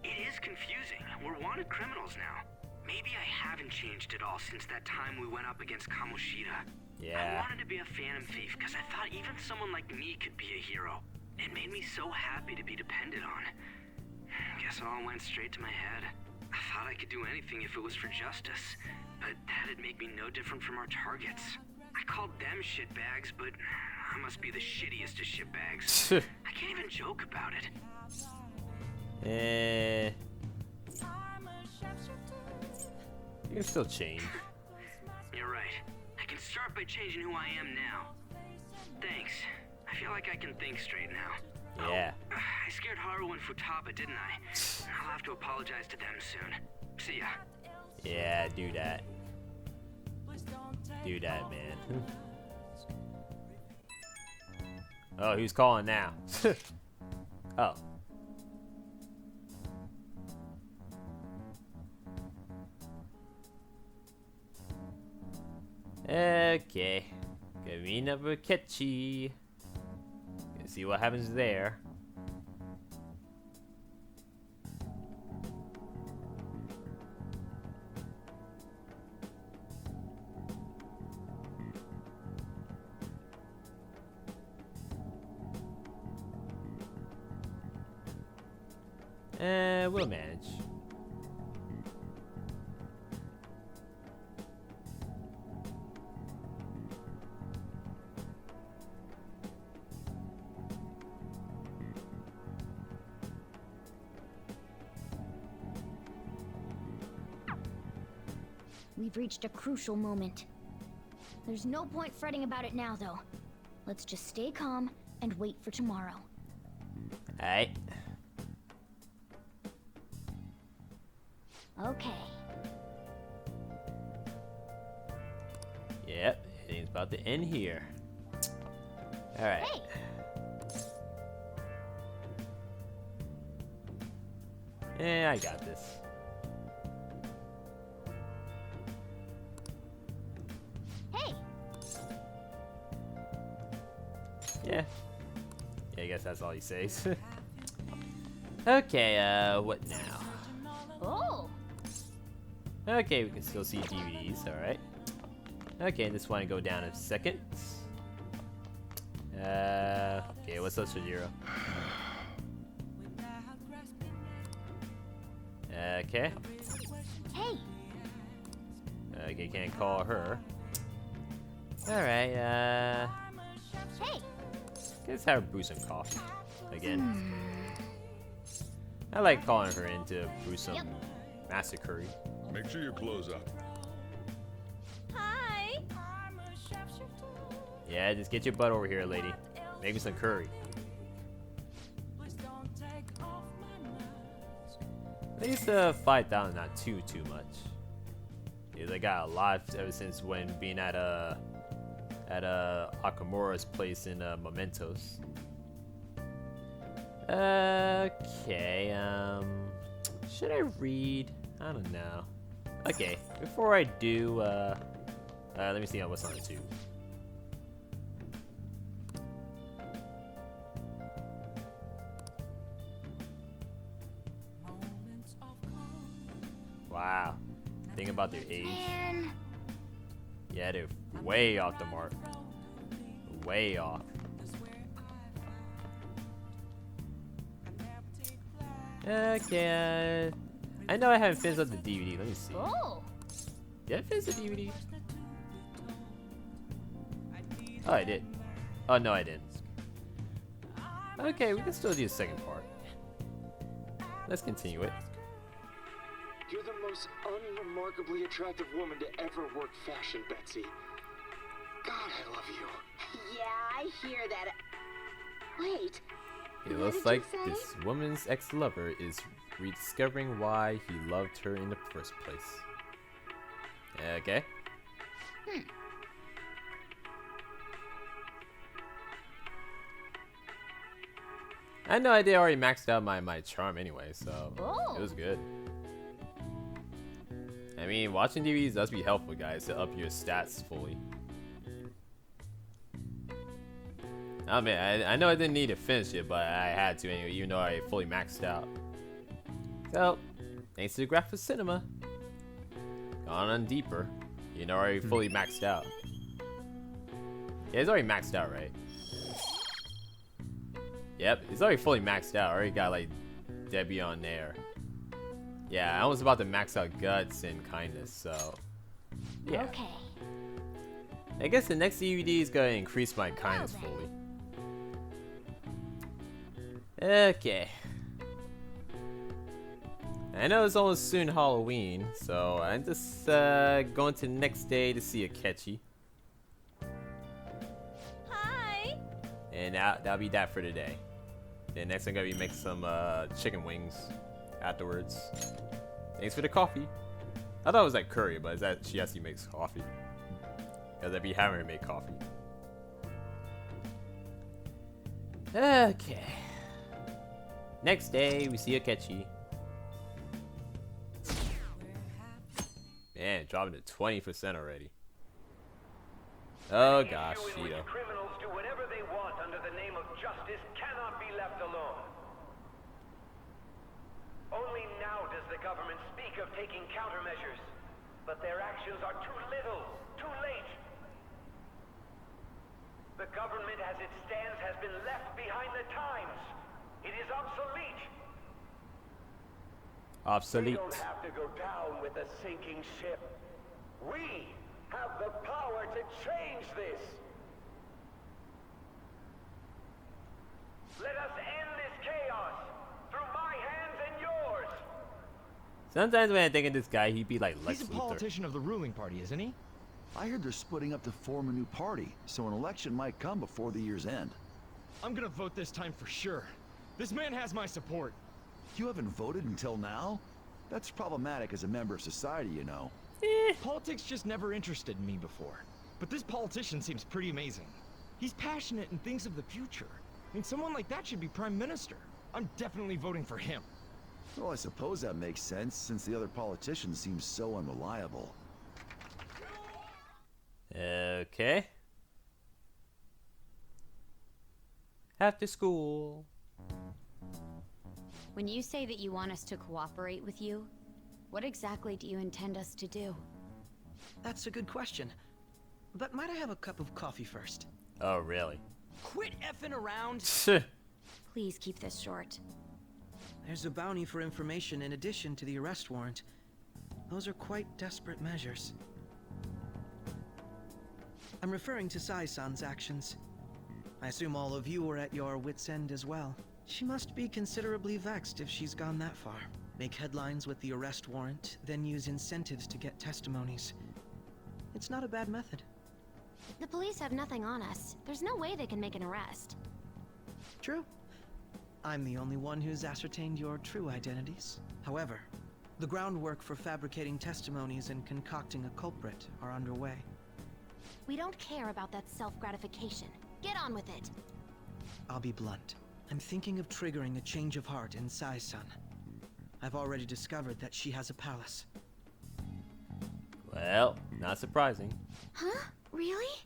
It is confusing. We're wanted criminals now. Maybe I haven't changed at all since that time we went up against Kamoshida. Yeah. I wanted to be a phantom thief because I thought even someone like me could be a hero. It made me so happy to be depended on. Guess it all went straight to my head. I thought I could do anything if it was for justice, but that'd make me no different from our targets. I called them shitbags, but I must be the shittiest of shitbags. I can't even joke about it. You can still change. You're right. I can start by changing who I am now. Thanks. I feel like I can think straight now. Yeah. Oh, I scared Haru and Futaba, didn't I? I'll have to apologize to them soon. See ya. Yeah, do that. Do that, man. Oh, who's calling now? Oh. Okay. Kamina Bukechi. Gonna see what happens there. We'll manage. We've reached a crucial moment. There's no point fretting about it now, though. Let's just stay calm and wait for tomorrow. Alright. Okay. Yep, everything's about to end here. Alright. Hey! Yeah, I got this. Hey! Yeah. Yeah, I guess that's all he says. Okay, what now? Oh! Okay, we can still see DVDs, alright. Okay, this one go down in seconds. Okay, what's up, Shajiro? Okay. Hey! Okay, can't call her. Alright, Hey! let's have her brew some coffee. Again. I like calling her in to brew some master curry. Make sure you close up. Hi! Yeah, just get your butt over here, lady. Make me some curry. At least 5,000, not too much. Yeah, they got a lot ever since when being at Akamura's place in Mementos. Okay, should I read? I don't know. Okay, before I do, let me see what's on the tube. Wow. Think about their age. Man. Yeah, they're way off the mark. Way off. Okay. I know I haven't finished up the DVD. Let me see. Oh. Did I finish the DVD? Oh, I did. Oh, no, I didn't. Okay, we can still do the second part. Let's continue it. You're the most unremarkably attractive woman to ever work fashion, Betsy. God, I love you. Yeah, I hear that. Wait. It what looks did like you say? this woman's ex-lover is rediscovering why he loved her in the first place. Okay. I know I did already maxed out my charm anyway, so it was good. I mean, watching DVDs does be helpful, guys, to up your stats fully. I mean, I know I didn't need to finish it, but I had to anyway, even though I fully maxed out. So, thanks to the Graphic Cinema. Gone on deeper. You know, already fully maxed out. Yeah, it's already maxed out, right? Yep, it's already fully maxed out. Already got like Debbie on there. Yeah, I was about to max out Guts and Kindness, so yeah. Okay. I guess the next DVD is gonna increase my Kindness fully. Okay. I know it's almost soon Halloween, so I'm just going to the next day to see Akechi. Hi. And that'll be that for today. Then next I'm gonna be making some chicken wings afterwards. Thanks for the coffee. I thought it was like curry, but it's that she actually makes coffee. Because I'd be having her make coffee. Okay. Next day we see Akechi. Man, dropping to 20% already. Oh gosh, Shido. Criminals do whatever they want under the name of justice cannot be left alone. Only now does the government speak of taking countermeasures, but their actions are too little, too late. The government as it stands has been left behind the times. It is obsolete. Obsolete. We don't have to go down with a sinking ship. We have the power to change this. Let us end this chaos through my hands and yours. Sometimes when I think of this guy, he'd be like Lex He's a Luthor. politician of the ruling party, isn't he? I heard they're splitting up to form a new party, so an election might come before the year's end. I'm gonna vote this time for sure. This man has my support. You haven't voted until now? That's problematic as a member of society, you know. Politics just never interested me before. But this politician seems pretty amazing. He's passionate and thinks of the future. I mean, someone like that should be prime minister. I'm definitely voting for him. Well, I suppose that makes sense, since the other politicians seem so unreliable. Okay. After school. When you say that you want us to cooperate with you, what exactly do you intend us to do? That's a good question. But might I have a cup of coffee first? Oh, really? Quit effing around! Please keep this short. There's a bounty for information in addition to the arrest warrant. Those are quite desperate measures. I'm referring to Sai-san's actions. I assume all of you are at your wits' end as well. She must be considerably vexed if she's gone that far. Make headlines with the arrest warrant, then use incentives to get testimonies. It's not a bad method. The police have nothing on us. There's no way they can make an arrest. True. I'm the only one who's ascertained your true identities. However, the groundwork for fabricating testimonies and concocting a culprit are underway. We don't care about that self-gratification. Get on with it. I'll be blunt. I'm thinking of triggering a change of heart in Sai-san. I've already discovered that she has a palace. Well, not surprising. Huh? Really?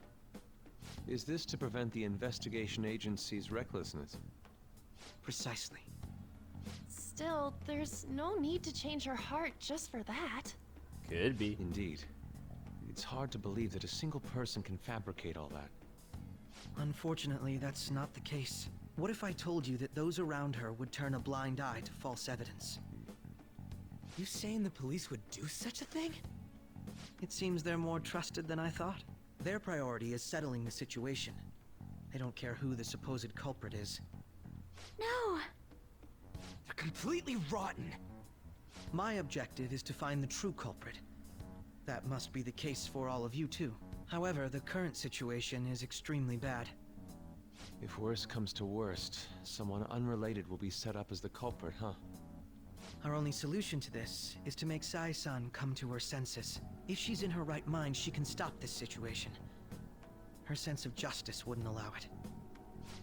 Is this to prevent the investigation agency's recklessness? Precisely. Still, there's no need to change her heart just for that. Could be. Indeed. It's hard to believe that a single person can fabricate all that. Unfortunately, that's not the case. What if I told you that those around her would turn a blind eye to false evidence? You saying the police would do such a thing? It seems they're more trusted than I thought. Their priority is settling the situation. They don't care who the supposed culprit is. No! They're completely rotten. My objective is to find the true culprit. That must be the case for all of you too. However, the current situation is extremely bad. If worst comes to worst, someone unrelated will be set up as the culprit, huh? Our only solution to this is to make Sai-san come to her senses. If she's in her right mind, she can stop this situation. Her sense of justice wouldn't allow it.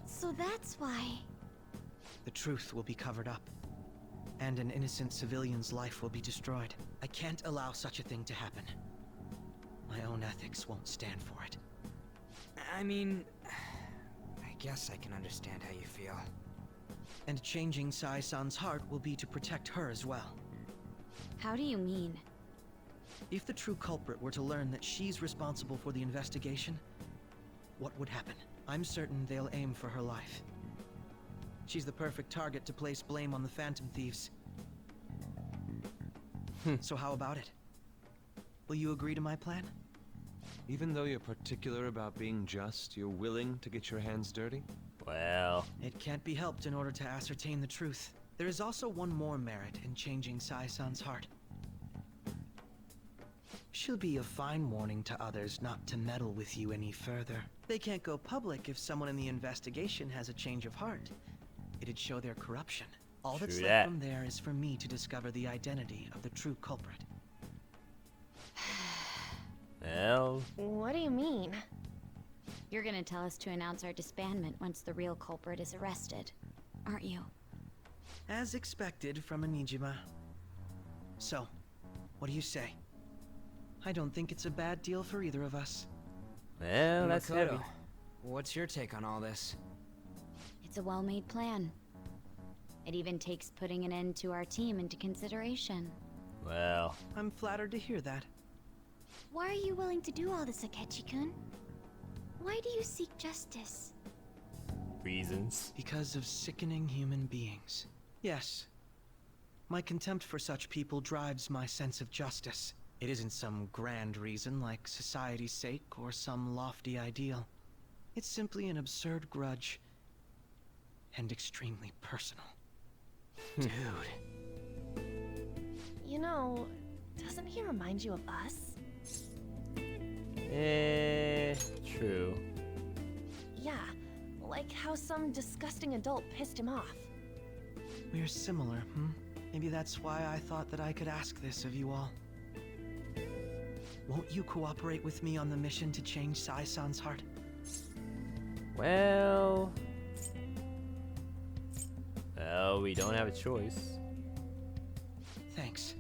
So that's why... The truth will be covered up, and an innocent civilian's life will be destroyed. I can't allow such a thing to happen. My own ethics won't stand for it. I mean, I guess I can understand how you feel. And changing Sai-san's heart will be to protect her as well. How do you mean? If the true culprit were to learn that she's responsible for the investigation, what would happen? I'm certain they'll aim for her life. She's the perfect target to place blame on the Phantom Thieves. So how about it? Will you agree to my plan? Even though you're particular about being just, you're willing to get your hands dirty? Well... It can't be helped in order to ascertain the truth. There is also one more merit in changing Sai-san's heart. She'll be a fine warning to others not to meddle with you any further. They can't go public if someone in the investigation has a change of heart. It'd show their corruption. All that's left from there is for me to discover the identity of the true culprit. Well... What do you mean? You're gonna tell us to announce our disbandment once the real culprit is arrested, aren't you? As expected from a Nijima. So, what do you say? I don't think it's a bad deal for either of us. Well, that's Makoto, heavy. what's your take on all this? It's a well-made plan. It even takes putting an end to our team into consideration. Well... I'm flattered to hear that. Why are you willing to do all this, Akechi-kun? Why do you seek justice? Reasons. Because of sickening human beings. Yes. My contempt for such people drives my sense of justice. It isn't some grand reason like society's sake or some lofty ideal. It's simply an absurd grudge. And extremely personal. Dude. You know, doesn't he remind you of us? True. Yeah, like how some disgusting adult pissed him off. We're similar, Maybe that's why I thought that I could ask this of you all. Won't you cooperate with me on the mission to change Sai-san's heart? Well... Well, we don't have a choice. Thanks.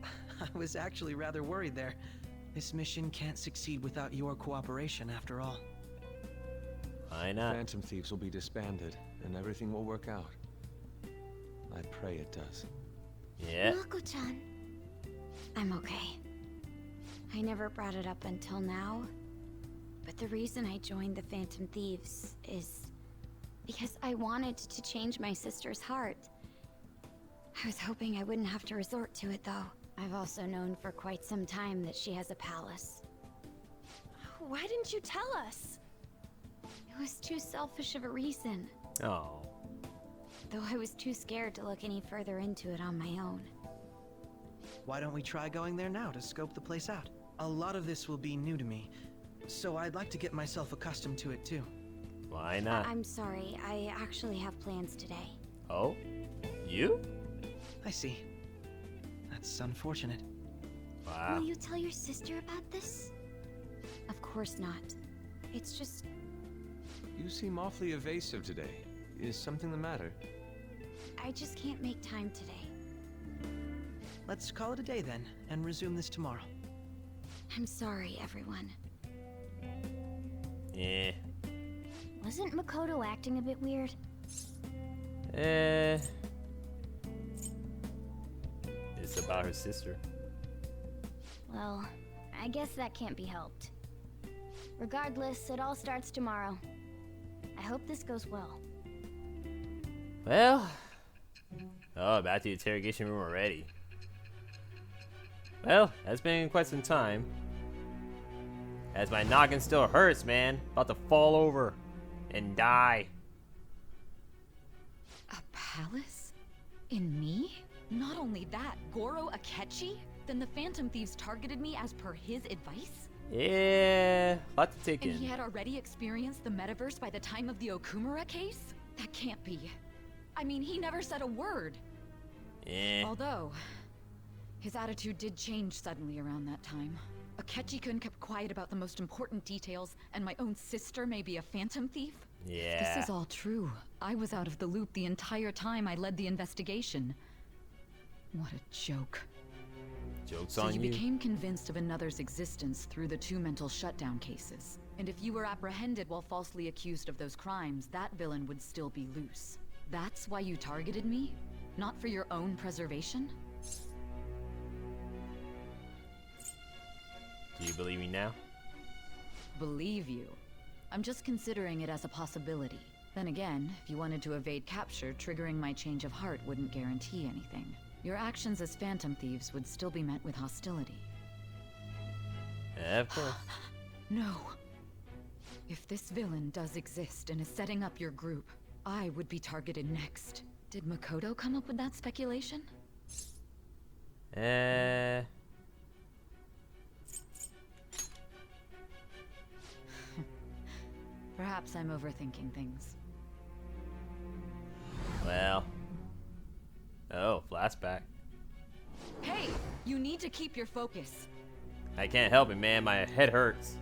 I was actually rather worried there. This mission can't succeed without your cooperation, after all. Why not? Phantom Thieves will be disbanded, and everything will work out. I pray it does. Yeah. Mako-chan. I'm okay. I never brought it up until now, but the reason I joined the Phantom Thieves is because I wanted to change my sister's heart. I was hoping I wouldn't have to resort to it, though. I've also known for quite some time that she has a palace. Why didn't you tell us? It was too selfish of a reason. Oh. Though I was too scared to look any further into it on my own. Why don't we try going there now to scope the place out? A lot of this will be new to me, so I'd like to get myself accustomed to it too. Why not? I'm sorry, I actually have plans today. Oh? You? I see. That's unfortunate. Wow. Will you tell your sister about this? Of course not. It's just... You seem awfully evasive today. Is something the matter? I just can't make time today. Let's call it a day then, and resume this tomorrow. I'm sorry, everyone. Yeah. Wasn't Makoto acting a bit weird? about her sister. Well, I guess that can't be helped. Regardless, it all starts tomorrow. I hope this goes well. Well, oh, back to the interrogation room already. Well, that's been quite some time. As my noggin still hurts, man. About to fall over and die. A palace? In me? Not only that, Goro Akechi? Then the Phantom Thieves targeted me as per his advice? Yeah, lot to take And in. he had already experienced the Metaverse by the time of the Okumura case? That can't be. I mean, he never said a word. Although, his attitude did change suddenly around that time. Akechi-kun kept quiet about the most important details, and my own sister may be a Phantom Thief? Yeah. This is all true. I was out of the loop the entire time I led the investigation. What a joke. Joke's So on you you. became convinced of another's existence through the 2 mental shutdown cases. And if you were apprehended while falsely accused of those crimes, that villain would still be loose. That's why you targeted me? Not for your own preservation? Do you believe me now? Believe you. I'm just considering it as a possibility. Then again, if you wanted to evade capture, triggering my change of heart wouldn't guarantee anything. Your actions as Phantom Thieves would still be met with hostility. Yeah, of course. No. If this villain does exist and is setting up your group, I would be targeted next. Did Makoto come up with that speculation? Perhaps I'm overthinking things. Well. Oh, flashback. Hey! You need to keep your focus. I can't help it, man. My head hurts.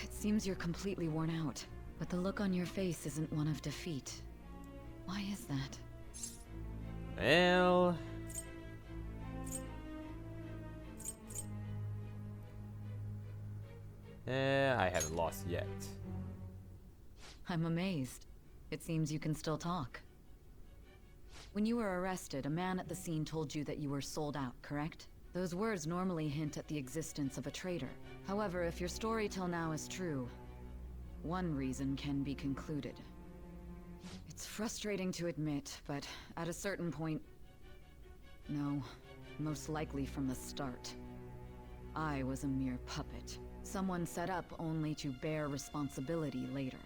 It seems you're completely worn out, but the look on your face isn't one of defeat. Why is that? Well... I haven't lost yet. I'm amazed. It seems you can still talk. When you were arrested, a man at the scene told you that you were sold out, correct? Those words normally hint at the existence of a traitor. However, if your story till now is true, one reason can be concluded. It's frustrating to admit, but at a certain point... No, most likely from the start. I was a mere puppet. Someone set up only to bear responsibility later.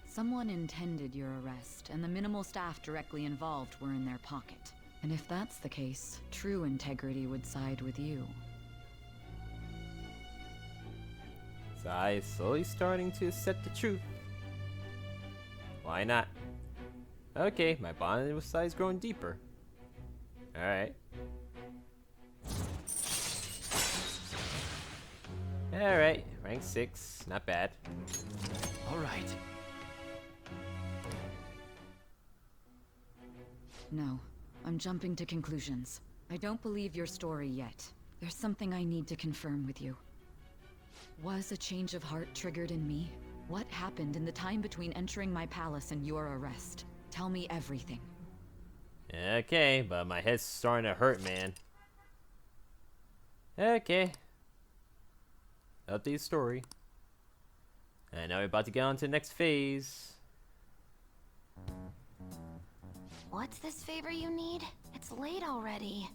Someone intended your arrest, and the minimal staff directly involved were in their pocket. And if that's the case, true integrity would side with you. So I'm slowly starting to accept the truth. Why not? Okay, my bond with Sai is growing deeper. Alright. Alright, rank 6, not bad. Alright. No, I'm jumping to conclusions. I don't believe your story yet. There's something I need to confirm with you. Was a change of heart triggered in me? What happened in the time between entering my palace and your arrest? Tell me everything. Okay, but my head's starting to hurt, man. Okay. Update story. And now we're about to get on to the next phase. What's this favor you need? It's late already.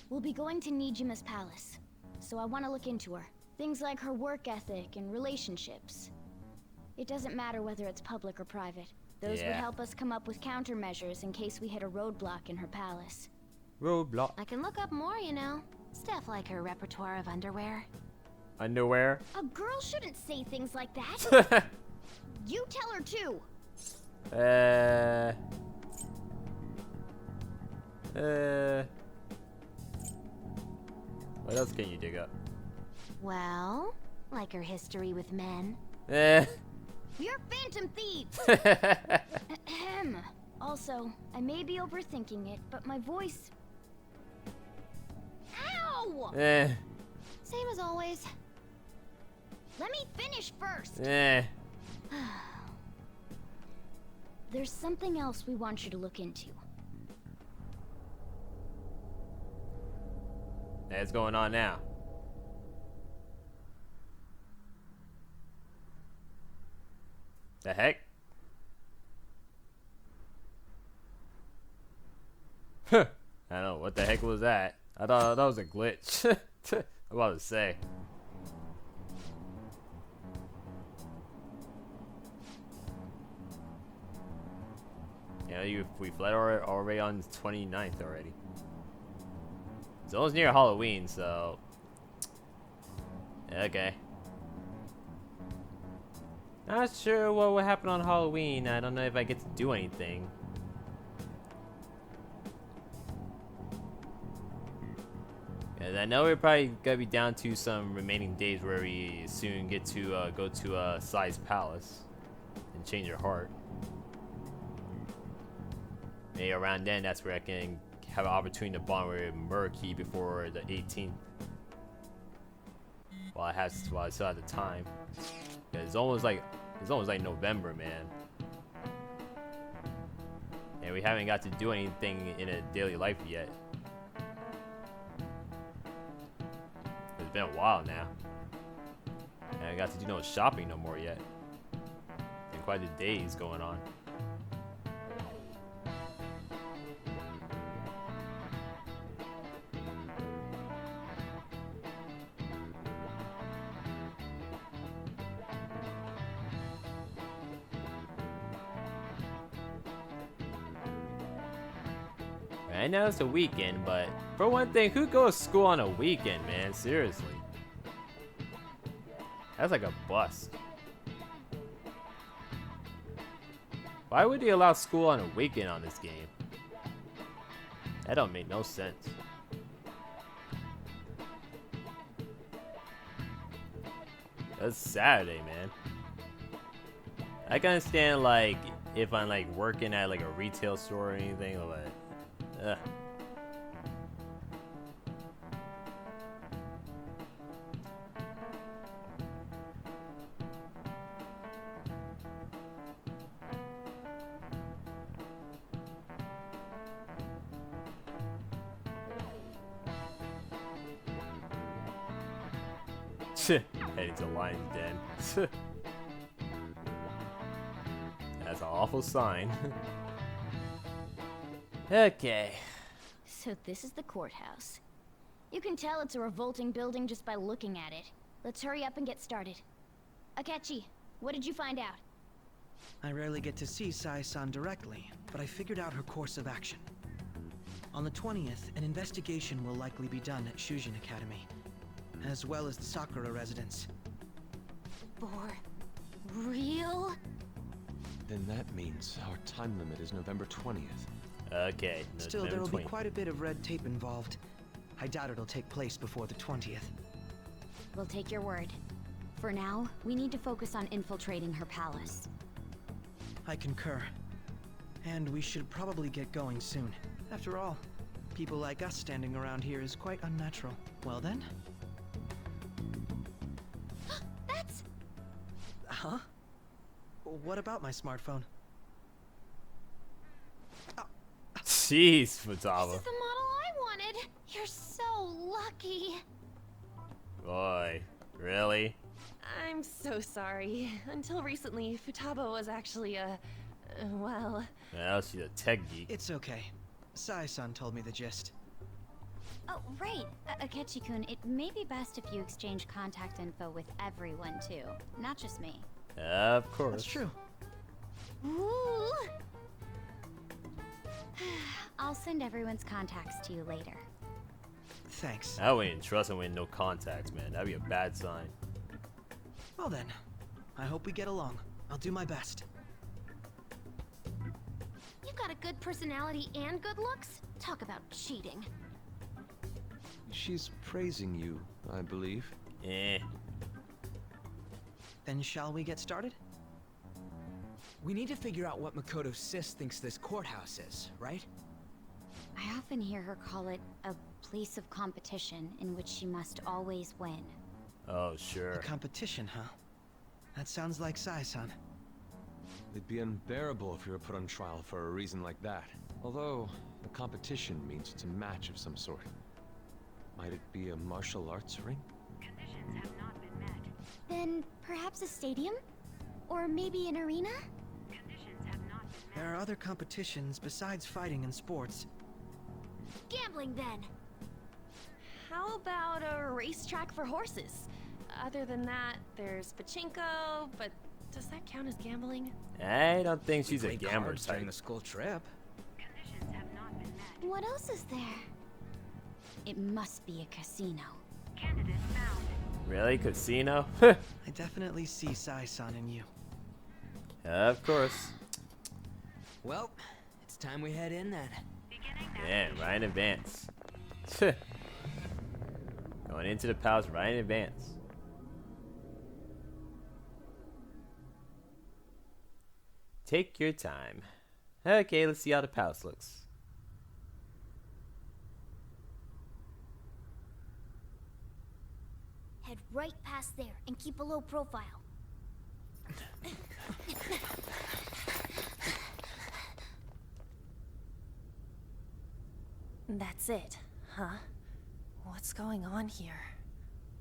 We'll be going to Nijima's palace, so I want to look into her. Things like her work ethic and relationships. It doesn't matter whether it's public or private. Those would help us come up with countermeasures in case we hit a roadblock in her palace. Roadblock. I can look up more, you know. Stuff like her repertoire of underwear. Underwear? A girl shouldn't say things like that. You tell her too. What else can you dig up? Well, like her history with men. You're Phantom Thieves! Ahem. Also, I may be overthinking it, but my voice... Ow! Same as always. Let me finish first! There's something else we want you to look into. What's going on now? The heck? I don't know, what the heck was that? I thought that was a glitch. I'm about to say. Yeah, we fled already on the 29th already. It's almost near Halloween, so... Okay. Not sure what will happen on Halloween. I don't know if I get to do anything. And I know we're probably gonna be down to some remaining days where we soon get to go to Sai's palace and change your heart. Maybe around then, that's where I can have an opportunity to bond with Murky before the 18th. While I still have the time. It's almost like November, man. And we haven't got to do anything in a daily life yet. It's been a while now. And I got to do no shopping no more yet. And quite the days going on. I know it's a weekend, but for one thing, who goes to school on a weekend, man? Seriously. That's like a bust. Why would they allow school on a weekend on this game? That don't make no sense. That's Saturday, man. I can understand, like, if I'm, like, working at, like, a retail store or anything, but... Ugh. Heading to Lion's Den. That's an awful sign. Okay. So this is the courthouse. You can tell it's a revolting building just by looking at it. Let's hurry up and get started. Akechi, what did you find out? I rarely get to see Sai-san directly, but I figured out her course of action. On the 20th, an investigation will likely be done at Shujin Academy, as well as the Sakura residence. For real? Then that means our time limit is November 20th. Okay. Still, there will be quite a bit of red tape involved. I doubt it'll take place before the 20th. We'll take your word. For now, we need to focus on infiltrating her palace. I concur. And we should probably get going soon. After all, people like us standing around here is quite unnatural. Well then? That's... Huh? What about my smartphone? Jeez, Futaba. This is the model I wanted. You're so lucky. Boy, really? I'm so sorry. Until recently, Futaba was actually well... Now she's a tech geek. It's okay. Sai-san told me the gist. Oh, right. Akechi-kun, it may be best if you exchange contact info with everyone, too. Not just me. Of course. That's true. Ooh. I'll send everyone's contacts to you later. Thanks. I wouldn't trust him with no contacts, man. That'd be a bad sign. Well then, I hope we get along. I'll do my best. You've got a good personality and good looks. Talk about cheating. She's praising you, I believe. Eh. Then shall we get started? We need to figure out what Makoto's sis thinks this courthouse is, right? I often hear her call it a place of competition in which she must always win. Oh, sure. A competition, huh? That sounds like Sai-san. It'd be unbearable if you were put on trial for a reason like that. Although, a competition means it's a match of some sort. Might it be a martial arts ring? Conditions have not been met. Then perhaps a stadium? Or maybe an arena? Conditions have not been met. There are other competitions besides fighting and sports. Gambling then. How about a racetrack for horses? Other than that, there's pachinko, but does that count as gambling? I don't think she's a Play gambler cards during type. the school trip. Conditions have not been met. What else is there? It must be a casino. Candidate found. Really? Casino? I definitely see Sai-san in you. Of course. Well, it's time we head in then. Yeah, right in advance. Going into the palace right in advance. Take your time. Okay, let's see how the palace looks. Head right past there and keep a low profile. That's it, huh? What's going on here?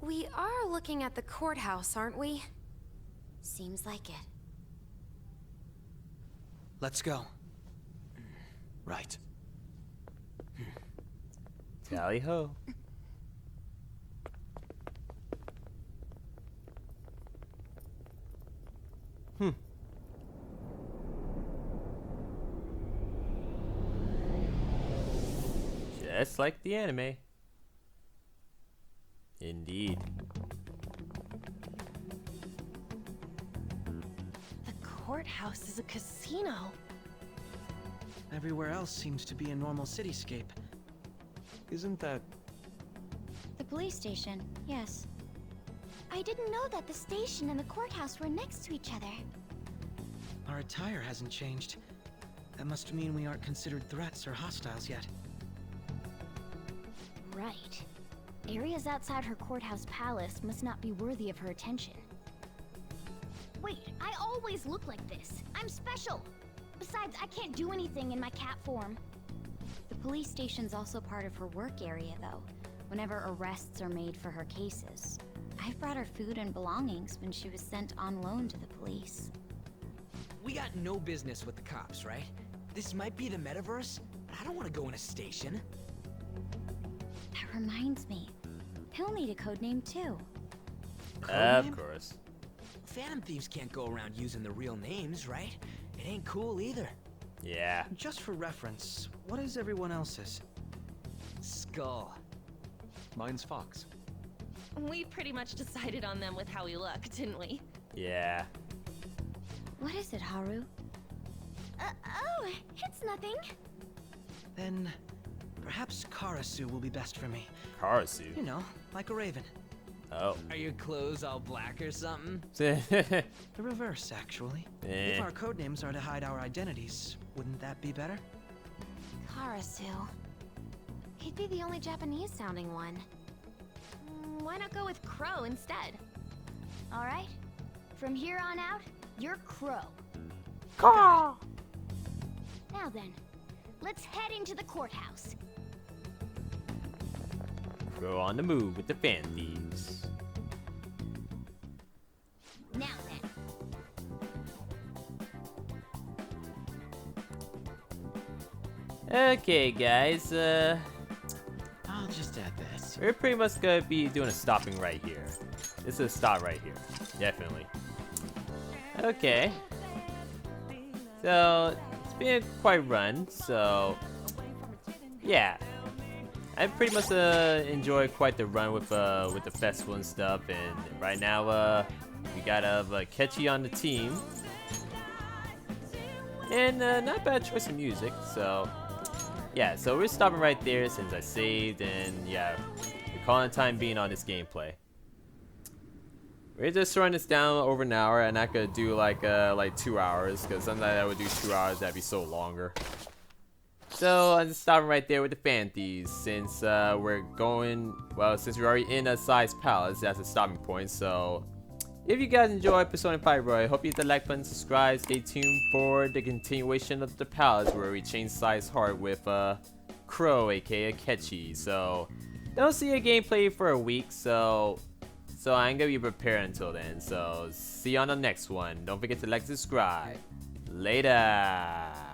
We are looking at the courthouse, aren't we? Seems like it. Let's go. Right. Tally ho. Just like the anime. Indeed. The courthouse is a casino. Everywhere else seems to be a normal cityscape. Isn't that... The police station, yes. I didn't know that the station and the courthouse were next to each other. Our attire hasn't changed. That must mean we aren't considered threats or hostiles yet. Right. Areas outside her courthouse palace must not be worthy of her attention. Wait, I always look like this. I'm special. Besides, I can't do anything in my cat form. The police station's also part of her work area, though, whenever arrests are made for her cases. I've brought her food and belongings when she was sent on loan to the police. We got no business with the cops, right? This might be the Metaverse, but I don't want to go in a station. That reminds me. He'll need a codename, too. Of course. Phantom Thieves can't go around using their real names, right? It ain't cool either. Yeah. Just for reference, what is everyone else's? Skull. Mine's Fox. We pretty much decided on them with how we look, didn't we? Yeah. What is it, Haru? Oh, it's nothing. Then, perhaps Karasu will be best for me. Karasu? You know, like a raven. Oh. Are your clothes all black or something? The reverse, actually. Eh. If our codenames are to hide our identities, wouldn't that be better? Karasu. He'd be the only Japanese-sounding one. Why not go with Crow instead? All right. From here on out, you're Crow. Caw! Now then, let's head into the courthouse. Go on the move with the fan thieves. Now then. Okay, guys. I'll just add this. We're pretty much gonna be doing a stopping right here. This is a stop right here. Definitely. Okay. So, it's been quite a run, so... Yeah. I pretty much enjoyed quite the run with the festival and stuff, and right now we got Kechi on the team. And not bad choice of music, so... Yeah, so we're stopping right there since I saved, and yeah, we're calling time being on this gameplay. We're just throwing this down over an hour, and not gonna do like 2 hours, because sometimes I would do 2 hours, that'd be so longer. So I'm just stopping right there with the fan thieves, since we're going, well, since we're already in a size palace, that's a stopping point. So if you guys enjoyed Persona 5 Royal, I hope you hit the like button, subscribe, stay tuned for the continuation of the palace where we change size heart with Crow, aka Kechi. So don't see a gameplay for a week, so I'm gonna be prepared until then. So see you on the next one. Don't forget to like, subscribe. Later.